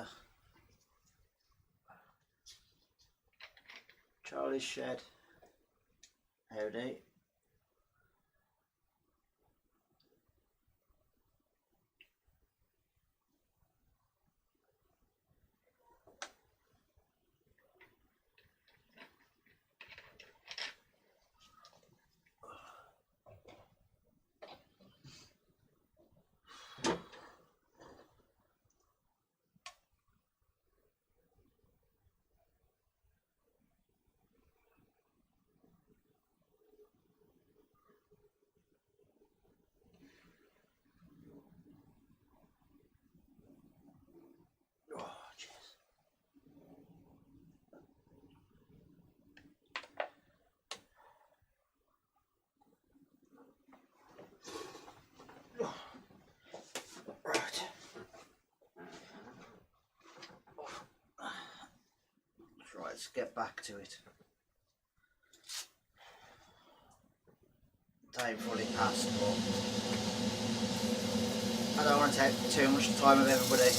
Charlie's Shed. Howdy. Let's get back to it. Time fully passed, but I don't want to take too much time of everybody.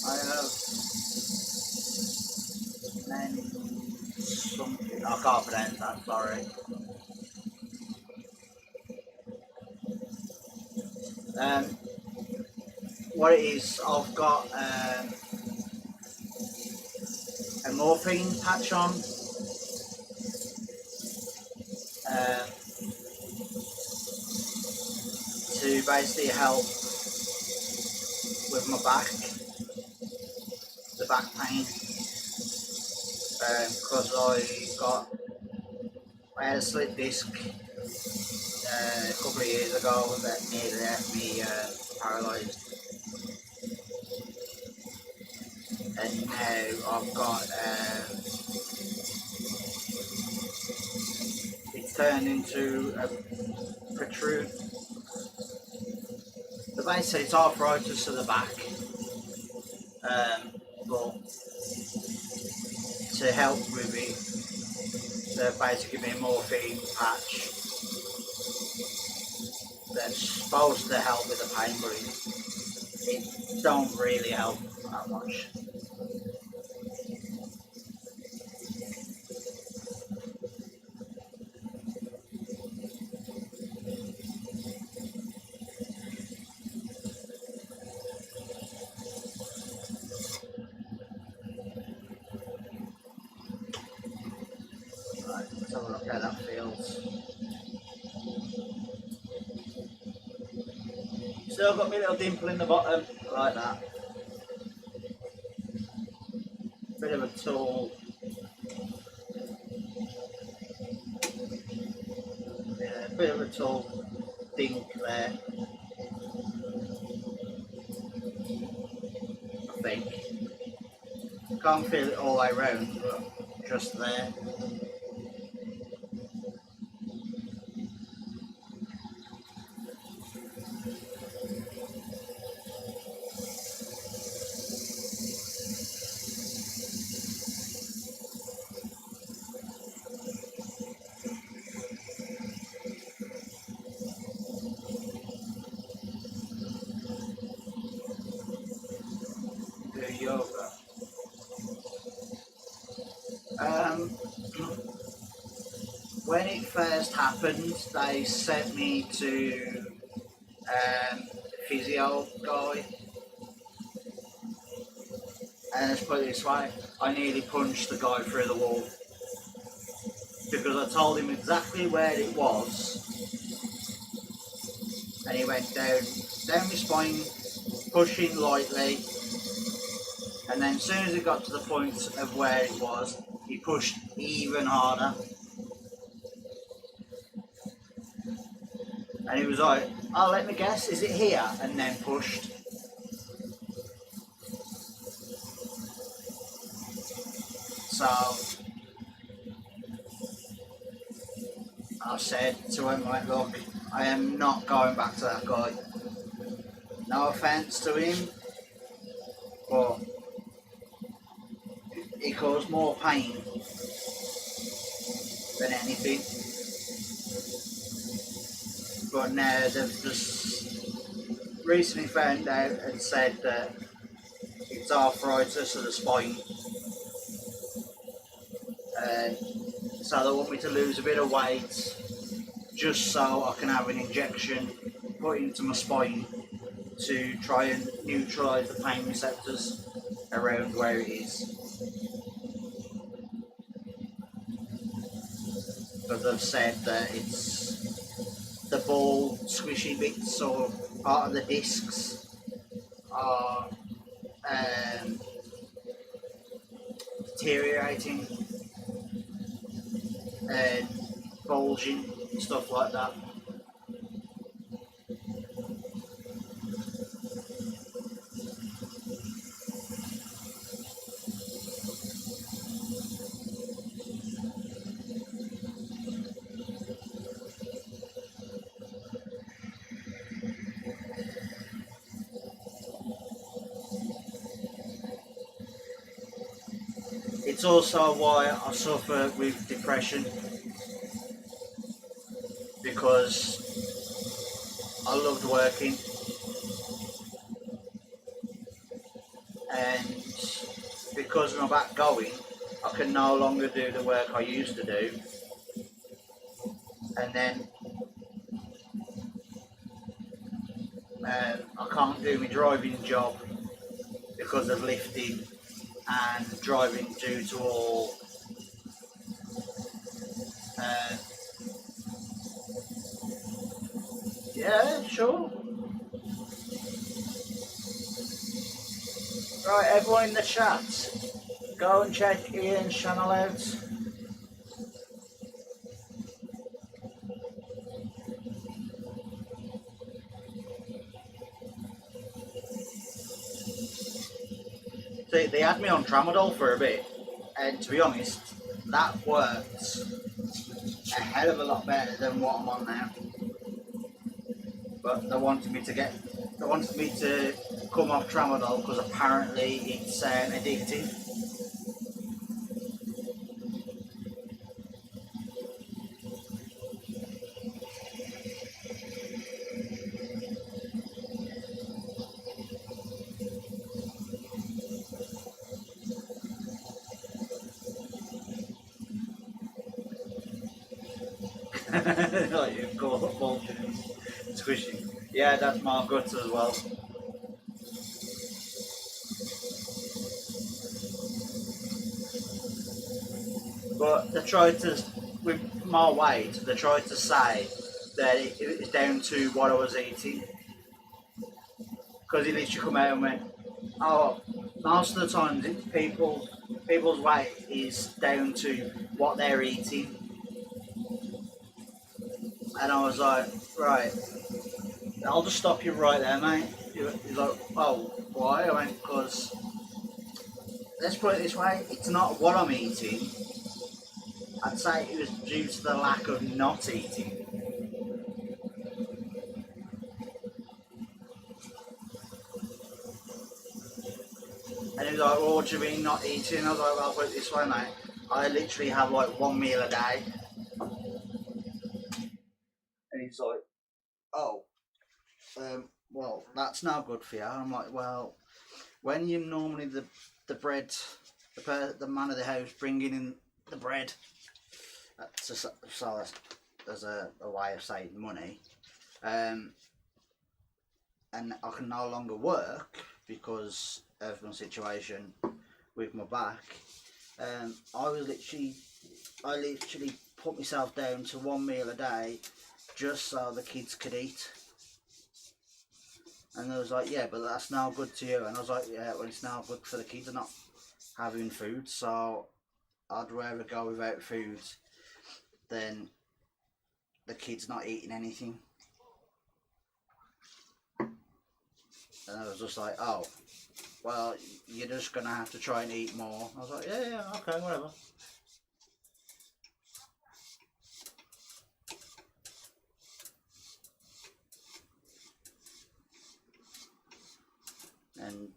I have something, I can't pronounce that, sorry. What it is, I've got a morphine patch on, to basically help with my back, the back pain. because I had a slip disc a couple of years ago that nearly left me paralysed, and now I've got it's turned into a protrude. But basically it's arthritis to the back, but to help with it, they're basically giving me a morphine patch that's supposed to help with the pain, but it don't really help that much. Right, let's have a look how that feels. Still got my little dimple in the bottom, like that. Bit of a tool. Yeah, bit of a tool dink there. I think. Can't feel it all the way round, but just there. Do yoga. When it first happened, they sent me to a physio guy, and let's put it this way, I nearly punched the guy through the wall because I told him exactly where it was, and he went down my spine, pushing lightly, and then as soon as it got to the point of where it was, he pushed even harder. And he was like, oh, let me guess, is it here? And then pushed. So I said to him, like, look, I am not going back to that guy. No offence to him, but he caused more pain than anything. But now they've just recently found out and said that it's arthritis of the spine. So they want me to lose a bit of weight just so I can have an injection put into my spine to try and neutralise the pain receptors around where it is. But they've said that it's the ball squishy bits or part of the discs are deteriorating and bulging and stuff like that. It's also why I suffer with depression, because I loved working, and because I'm back going, I can no longer do the work I used to do, and then I can't do my driving job because of lifting and driving due to all yeah, sure. Right, everyone in the chat, Go and check Ian's channel out. They had me on tramadol for a bit, and to be honest, that worked a hell of a lot better than what I'm on now. But they wanted me to come off tramadol because apparently it's addictive. Like you call it bullshit. Squishy. Yeah, that's my guts as well. But they tried to, with my weight, they tried to say that it was down to what I was eating. Because he literally come out and went, oh, most of the time people's weight is down to what they're eating. And I was like, right, I'll just stop you right there, mate. He's like, oh, why? I went, because, let's put it this way, it's not what I'm eating. I'd say it was due to the lack of not eating. And he was like, well, what do you mean not eating? I was like, well, I'll put it this way, mate. I literally have like one meal a day. And he's like, oh, well, that's not good for you. I'm like, well, when you normally the bread, the man of the house bringing in the bread, so there's a way of saving money, and I can no longer work because of my situation with my back. I literally put myself down to one meal a day just so the kids could eat. And they was like, yeah, but that's now good to you. And I was like, yeah, well, it's now good for the kids. They're not having food, so I'd rather go without food than the kids not eating anything. And I was just like, oh, well, you're just going to have to try and eat more. I was like, yeah, okay, whatever. And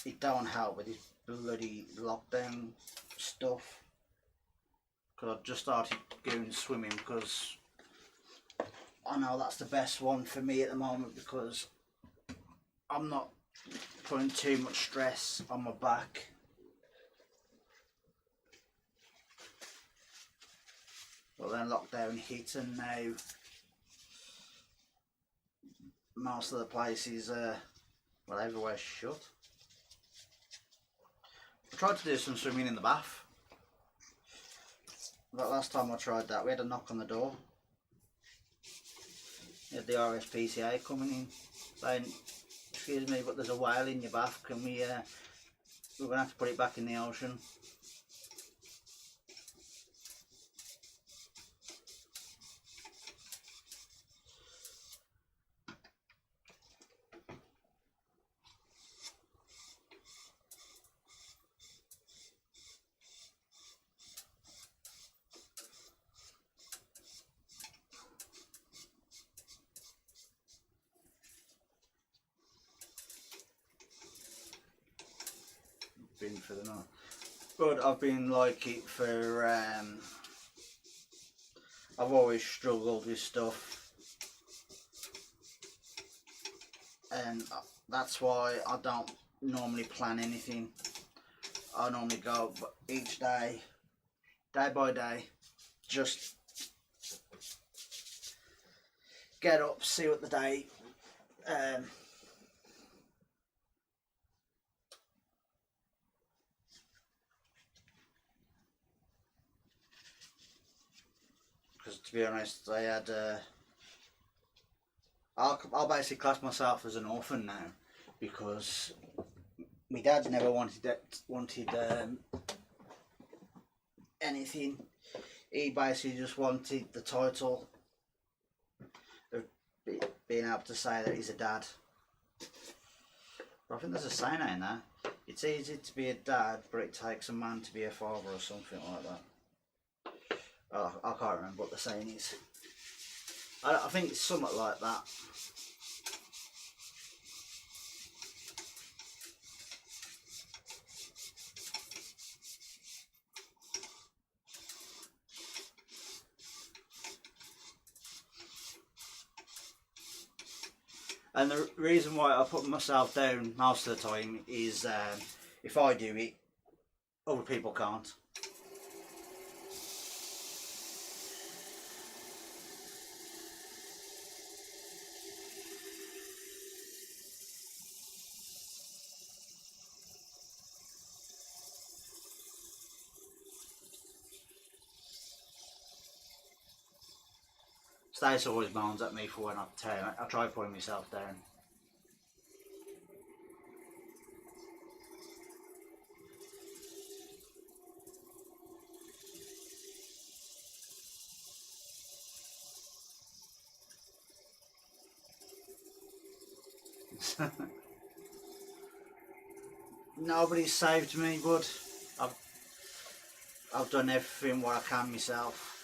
it don't help with this bloody lockdown stuff. Because I've just started going swimming because I know that's the best one for me at the moment because I'm not putting too much stress on my back. But then lockdown hit and now most of the places, well, everywhere's shut. I tried to do some swimming in the bath. But last time I tried that, we had a knock on the door. We had the RSPCA coming in saying, excuse me, but there's a whale in your bath. Can we, we're going to have to put it back in the ocean. Been for the night. But I've been like it for, I've always struggled with stuff. And that's why I don't normally plan anything. I normally go each day, day by day, just get up, see what the day, because to be honest, I had, I'll basically class myself as an orphan now, because my dad never wanted anything. He basically just wanted the title of being able to say that he's a dad. But I think there's a saying in there. It's easy to be a dad, but it takes a man to be a father, or something like that. Oh, I can't remember what the saying is. I think it's something like that. And the reason why I put myself down most of the time is if I do it, other people can't. Stace always moans at me for when I try putting myself down. Nobody's saved me, bud. I've done everything what I can myself.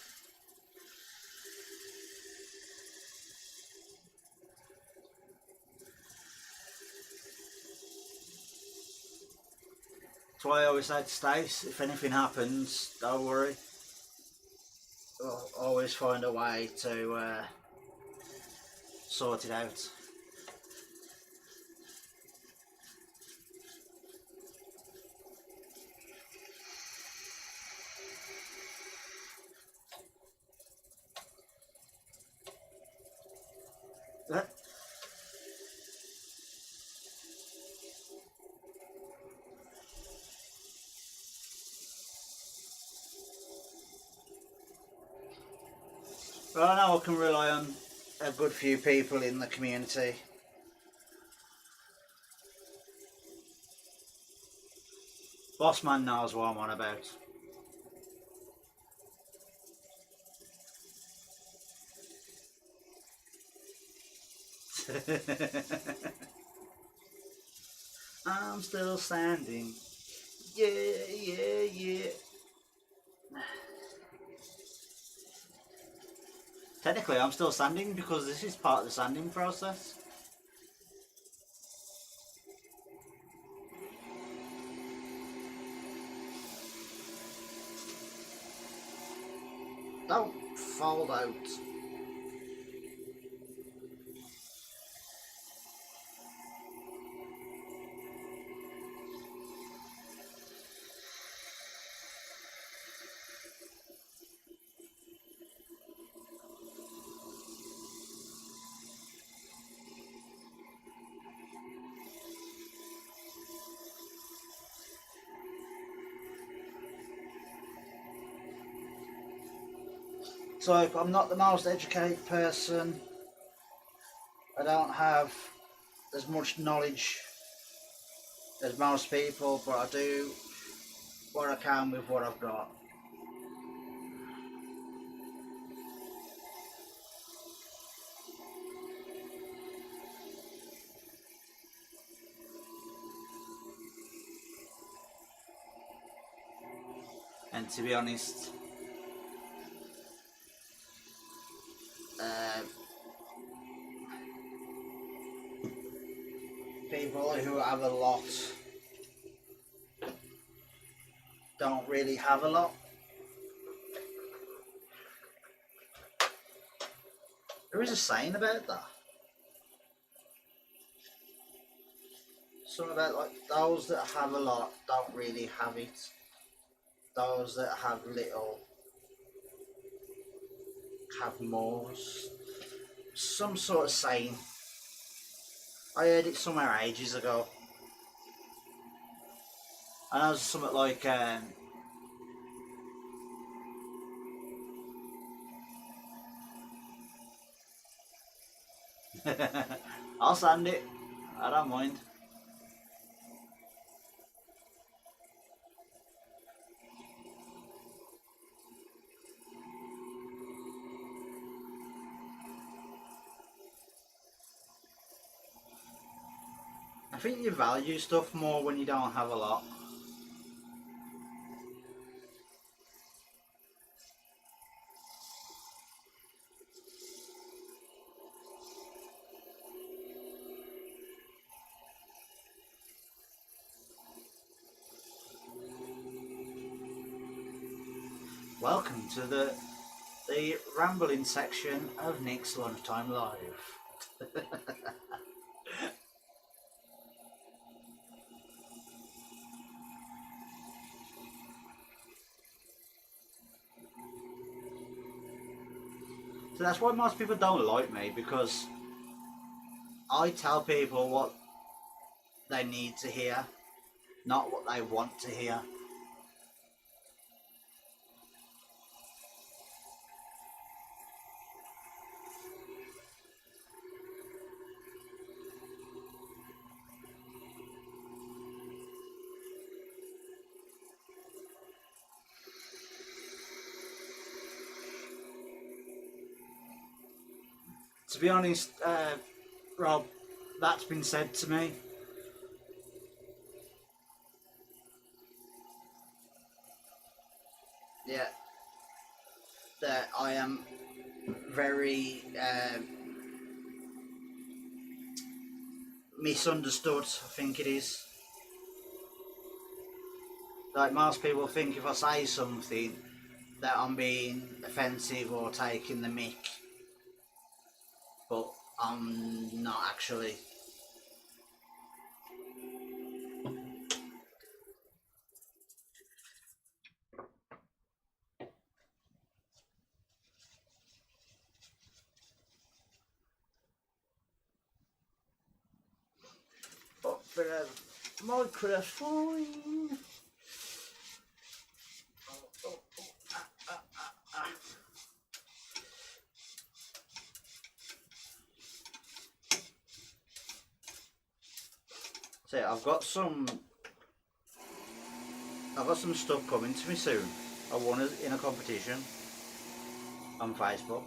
That's why I always say to Stace, if anything happens, don't worry. I'll always find a way to sort it out. Well, I know I can rely on a good few people in the community. Boss man knows what I'm on about. I'm still standing. Yeah, yeah, yeah. Technically, I'm still standing because this is part of the sanding process. Don't fold out. So I'm not the most educated person. I don't have as much knowledge as most people, but I do what I can with what I've got. And to be honest, people who have a lot don't really have a lot. There is a saying about that. Something about like those that have a lot don't really have it. Those that have little have more. Some sort of saying. I heard it somewhere ages ago. And it was something like I'll sand it. I don't mind. think you value stuff more when you don't have a lot. Welcome to the rambling section of Nick's Lunchtime Live. So that's why most people don't like me, because I tell people what they need to hear, not what they want to hear. To be honest, Rob, that's been said to me. Yeah, that I am very misunderstood, I think it is. Like, most people think if I say something that I'm being offensive or taking the mick, but I'm not actually. Up for a microphone. So I've got some stuff coming to me soon. I won it in a competition on Facebook.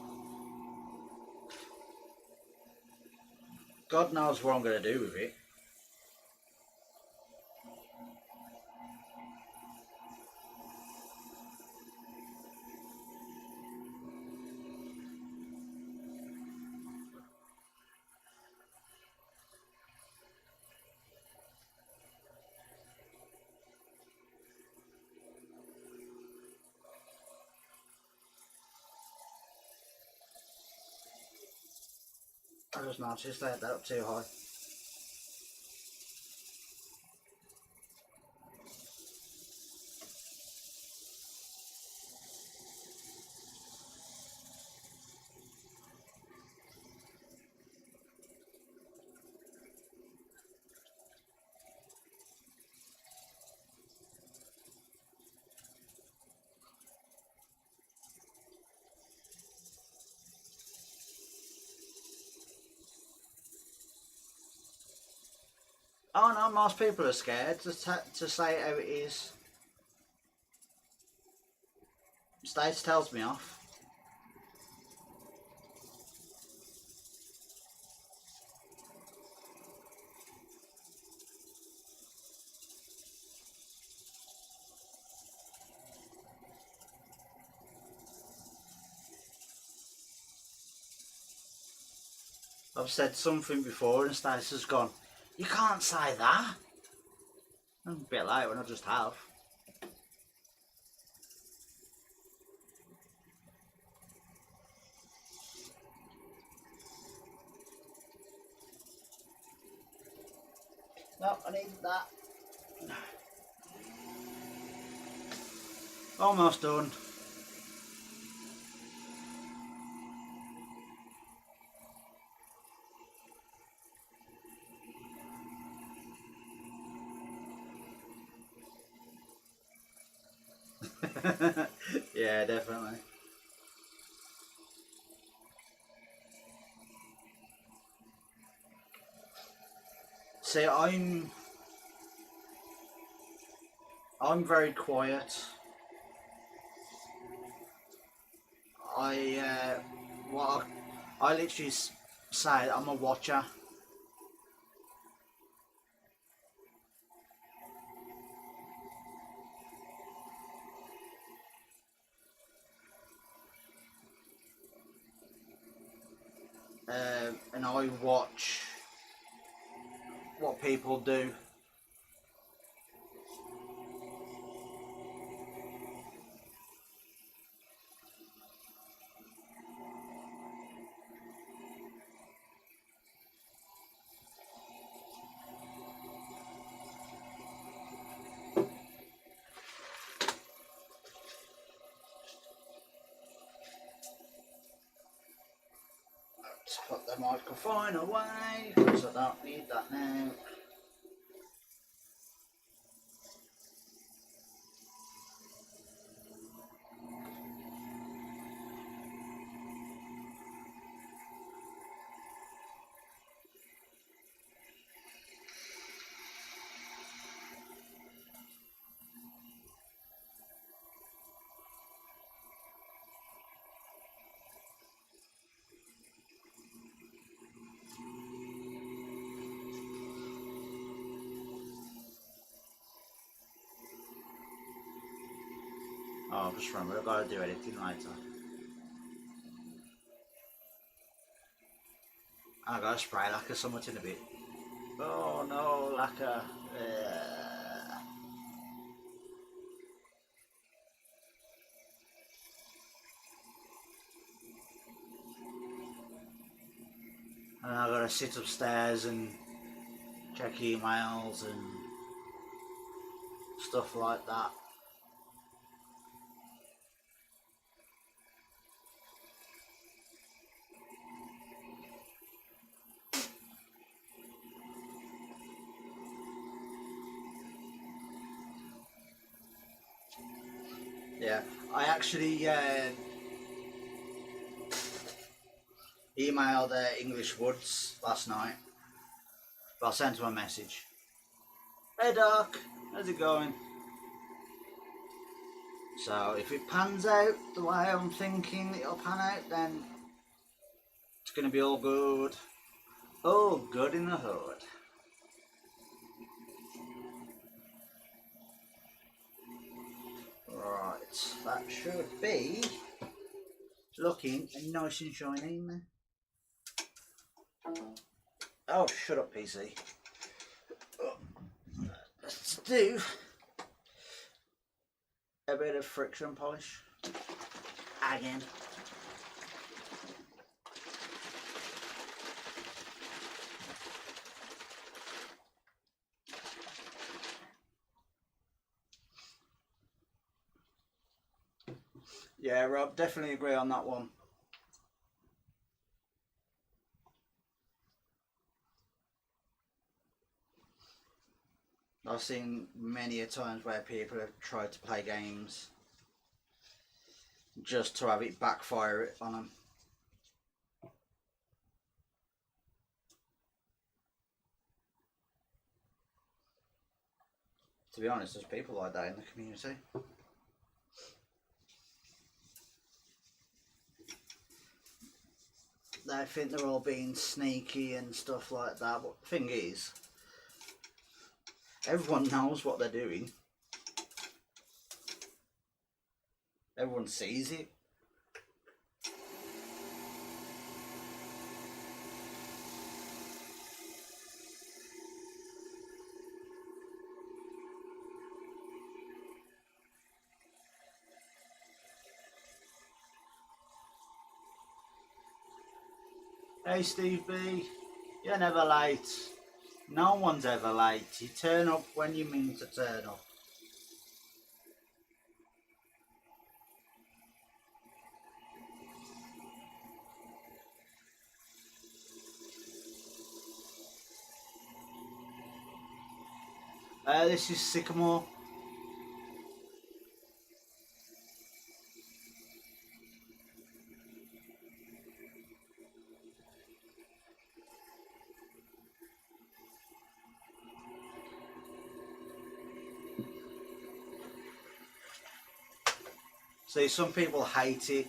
God knows what I'm going to do with it. I just noticed I had that up too high. Oh no, most people are scared to say it how it is. Stace tells me off. I've said something before and Stace has gone, "You can't say that." I'm a bit late when I just have. No, I need that. Almost done. Yeah, definitely. See, I'm very quiet. What I literally say I'm a watcher. and I watch what people do. Let's put the microphone away because I don't need that now. Oh, just remember, I've got to do editing later. I got to spray lacquer somewhat in a bit. Oh no, lacquer. And I got to sit upstairs and check emails and stuff like that. Yeah, I actually emailed English Woods last night. But I sent him a message. Hey Doc, how's it going? So if it pans out the way I'm thinking it'll pan out, then it's going to be all good. All good in the hood. Right, that should be looking nice and shiny in there. Oh, shut up, PC. Let's do a bit of friction polish again. Yeah, Rob, definitely agree on that one. I've seen many a times where people have tried to play games just to have it backfire on them. To be honest, there's people like that in the community. They think they're all being sneaky and stuff like that, but the thing is, everyone knows what they're doing. Everyone sees it. Hey Steve B, you're never late. No one's ever late. You turn up when you mean to turn up. This is Sycamore. See, some people hate it.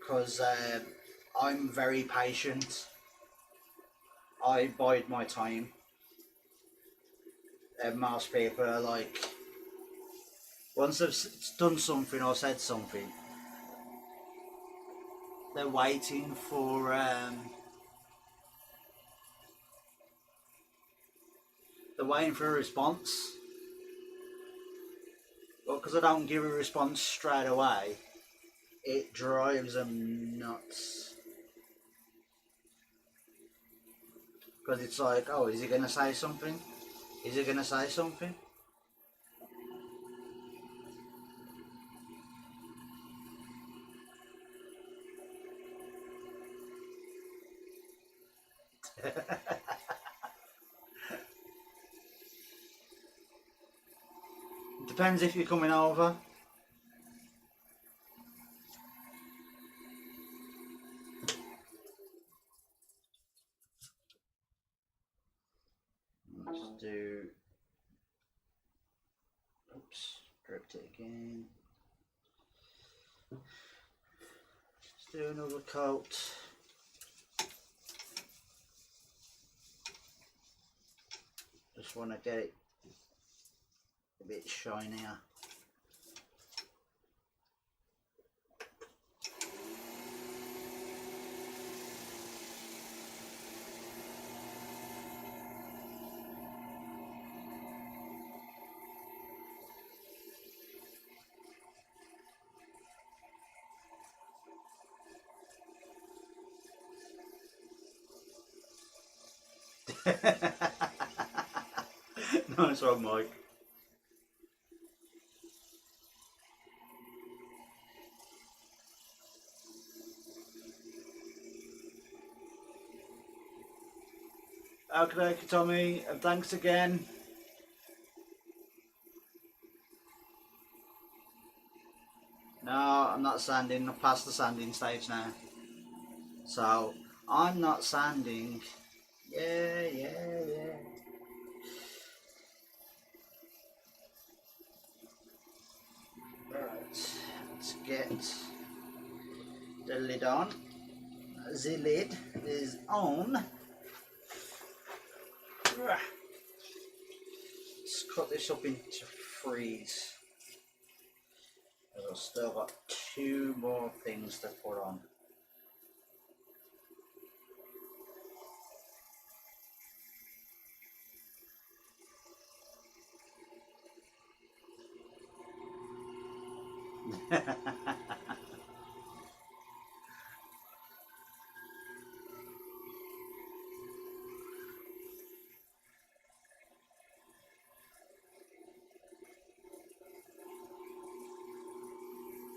Because I'm very patient. I bide my time. And most people are like, once they've done something or said something, they're waiting for a response. But because I don't give a response straight away, it drives them nuts. Because it's like, oh, is he going to say something? Is he going to say something? It depends if you're coming over. Let's do. Oops, gripped it again. Let's do another coat. Just want to get it a bit shinier. Nice one, Mike. Okay, Tommy, and thanks again. No, I'm not sanding. I'm past the sanding stage now. So, I'm not sanding. Yeah. Right, let's get the lid on. The lid is on. Let's cut this up into threes. I've still got 2 more things to put on.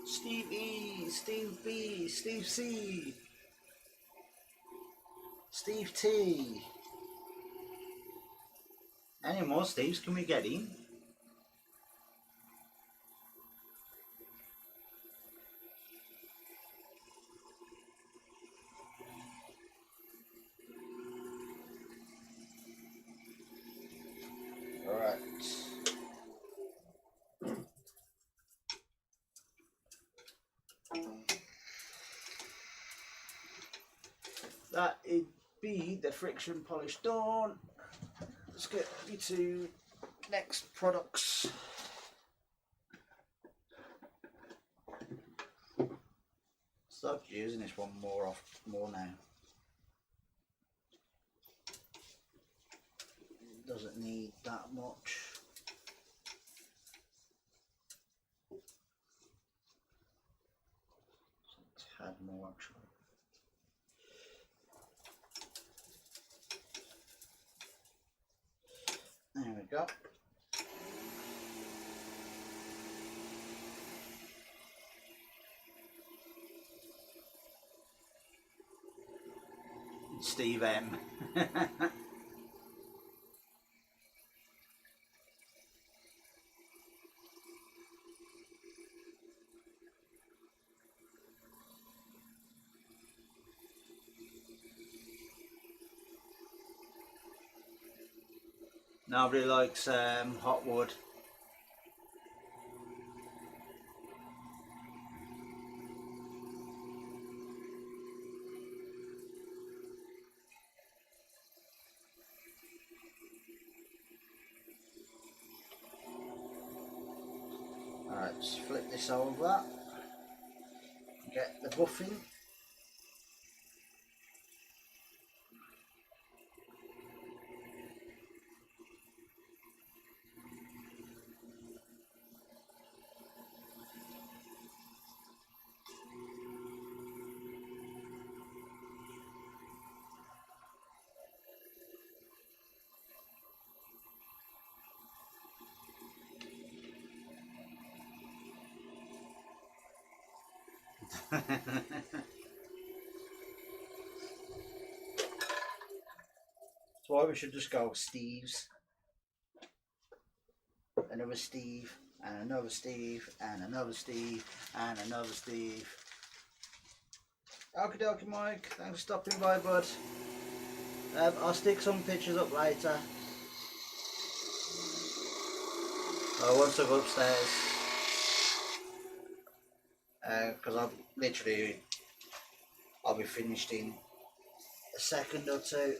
Steve E, Steve B, Steve C, Steve T. Any more Steves can we get in? Alright. That would be the friction polish done. Let's get to next products. Start using this one more now. It doesn't need that much. A tad more actually. There we go. Steve M. Nobody likes hot wood. Alright, just flip this over. Get the buffing. That's why we should just go Steve's. Another Steve, and another Steve, and another Steve, and another Steve. Okie dokie, Mike. Thanks for stopping by, bud. I'll stick some pictures up later. Once I go upstairs. Because I'll be finished in a second or two.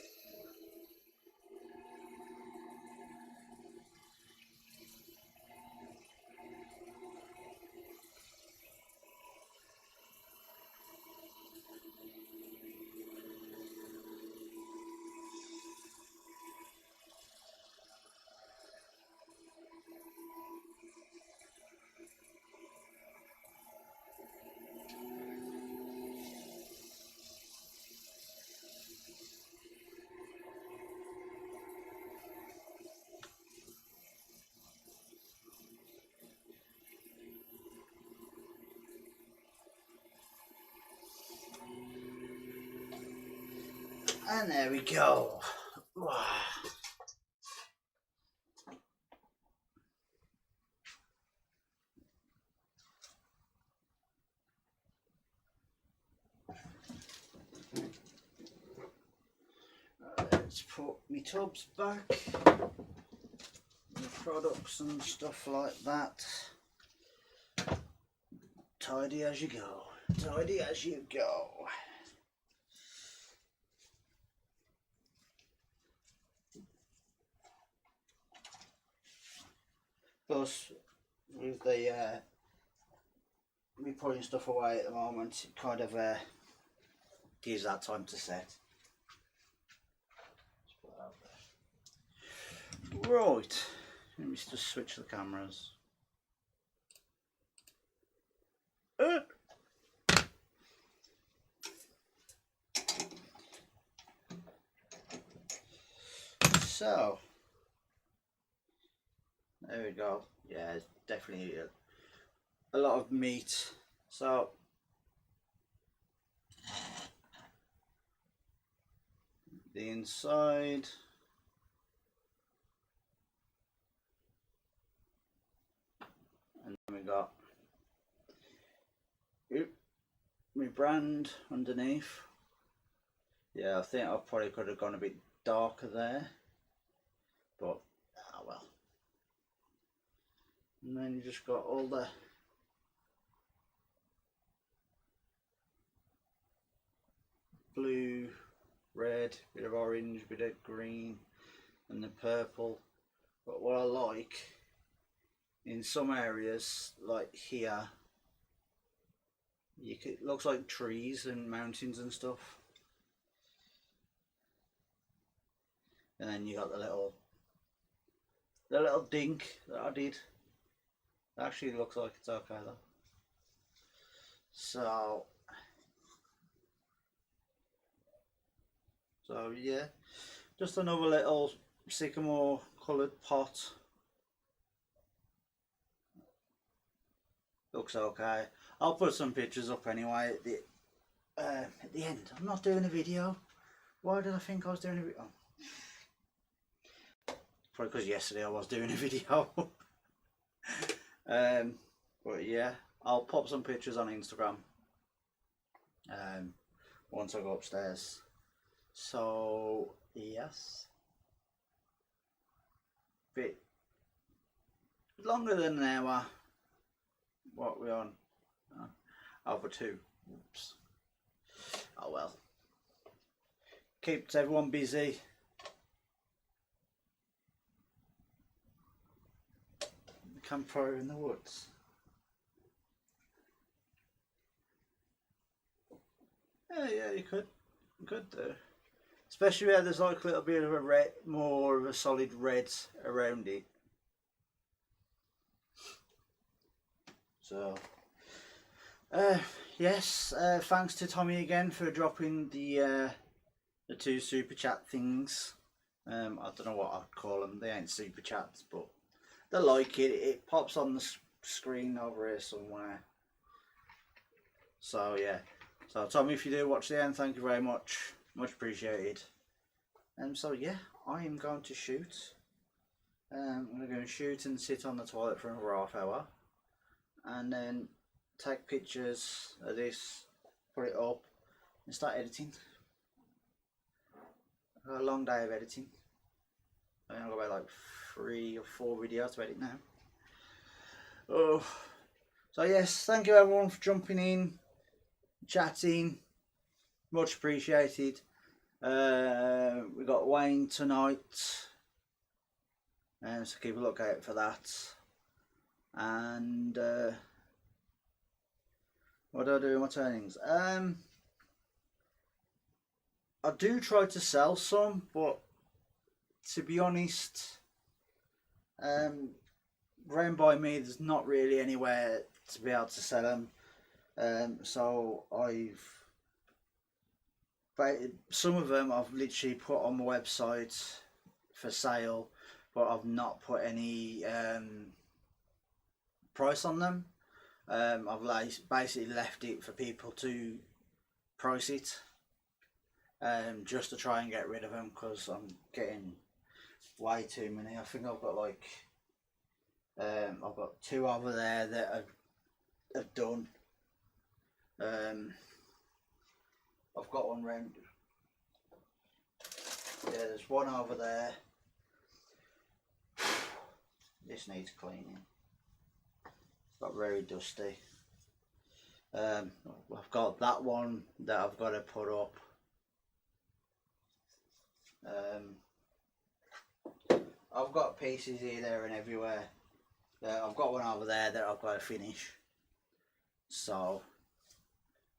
And there we go. Let's put my tubs back, the products and stuff like that. Tidy as you go, tidy as you go. Plus, with the me putting stuff away at the moment, it kind of gives that time to set. Right, let me just switch the cameras. So, there we go. Yeah, it's definitely a lot of meat. So, the inside. And then we got my brand underneath. Yeah, I think I probably could have gone a bit darker there, but oh well. And then you just got all the blue, red, bit of orange, bit of green, and the purple. But what I like in some areas, like here, it looks like trees and mountains and stuff. And then you got the little dink that I did. It actually looks like it's okay though. So yeah, just another little sycamore coloured pot. Looks okay. I'll put some pictures up anyway at the end. I'm not doing a video. Why did I think I was doing a video? Oh. Probably because yesterday I was doing a video. But yeah, I'll pop some pictures on Instagram once I go upstairs. So yes, bit longer than an hour. What we on? Over 2. Oops. Oh well. Keeps everyone busy. The campfire in the woods. Yeah, you could do. Especially where there's like a little bit of a red, more of a solid red around it. So, yes, thanks to Tommy again for dropping the 2 super chat things. I don't know what I'd call them. They ain't super chats, but they like it. It pops on the screen over here somewhere. So yeah. So Tommy, if you do watch the end, thank you very much. Much appreciated. So yeah, I am going to shoot. I'm going to go and shoot and sit on the toilet for another half hour, and then take pictures of this, put it up, and start editing. I've got a long day of editing. I've got about like 3 or 4 videos to edit now. Oh, so yes, thank you everyone for jumping in, chatting, much appreciated. We got Wayne tonight, so keep a lookout for that. And what do I do with my turnings? I do try to sell some, but to be honest, round by me there's not really anywhere to be able to sell them. So some of them I've literally put on my website for sale, but I've not put any price on them. I've basically left it for people to price it, just to try and get rid of them, because I'm getting way too many. I think I've got like I've got 2 over there that have done. I've got one round. Yeah, there's one over there. This needs cleaning. Got very dusty. I've got that one that I've got to put up. I've got pieces here, there, and everywhere. I've got one over there that I've got to finish. So,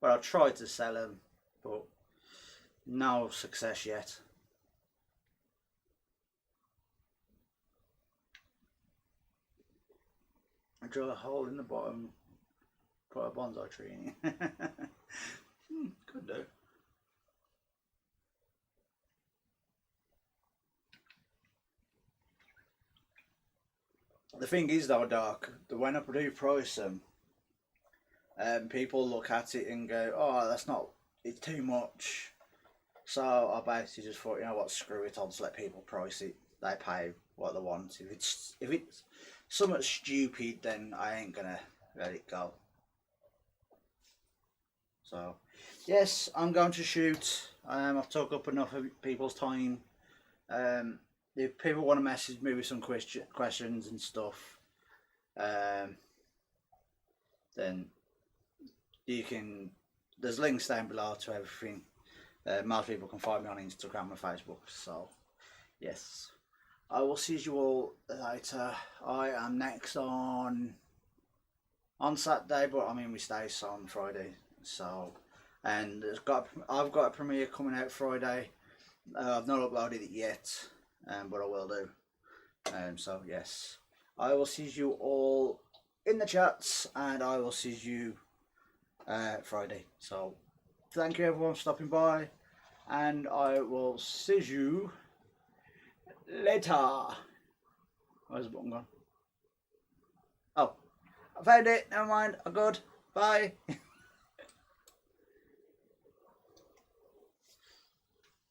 but I'll try to sell them, but no success yet. I drill a hole in the bottom, put a bonsai tree in it. Could do. The thing is though, Doc, that when I do price them, people look at it and go, oh, it's too much. So I basically just thought, you know what, screw it, I'll just let people price it. They pay what they want. If it's somewhat stupid, then I ain't gonna let it go. So yes, I'm going to shoot. I've took up enough of people's time. If people want to message me with some questions and stuff, then you can. There's links down below to everything. Most people can find me on Instagram and Facebook. So yes, I will see you all later. I am next on Saturday, but I mean we stay on Friday. So, and I've got a premiere coming out Friday. I've not uploaded it yet, but I will do. So yes, I will see you all in the chats, and I will see you Friday. So thank you everyone for stopping by, and I will see you later. Where's the button gone? Oh, I found it. Never mind. I'm good. Bye.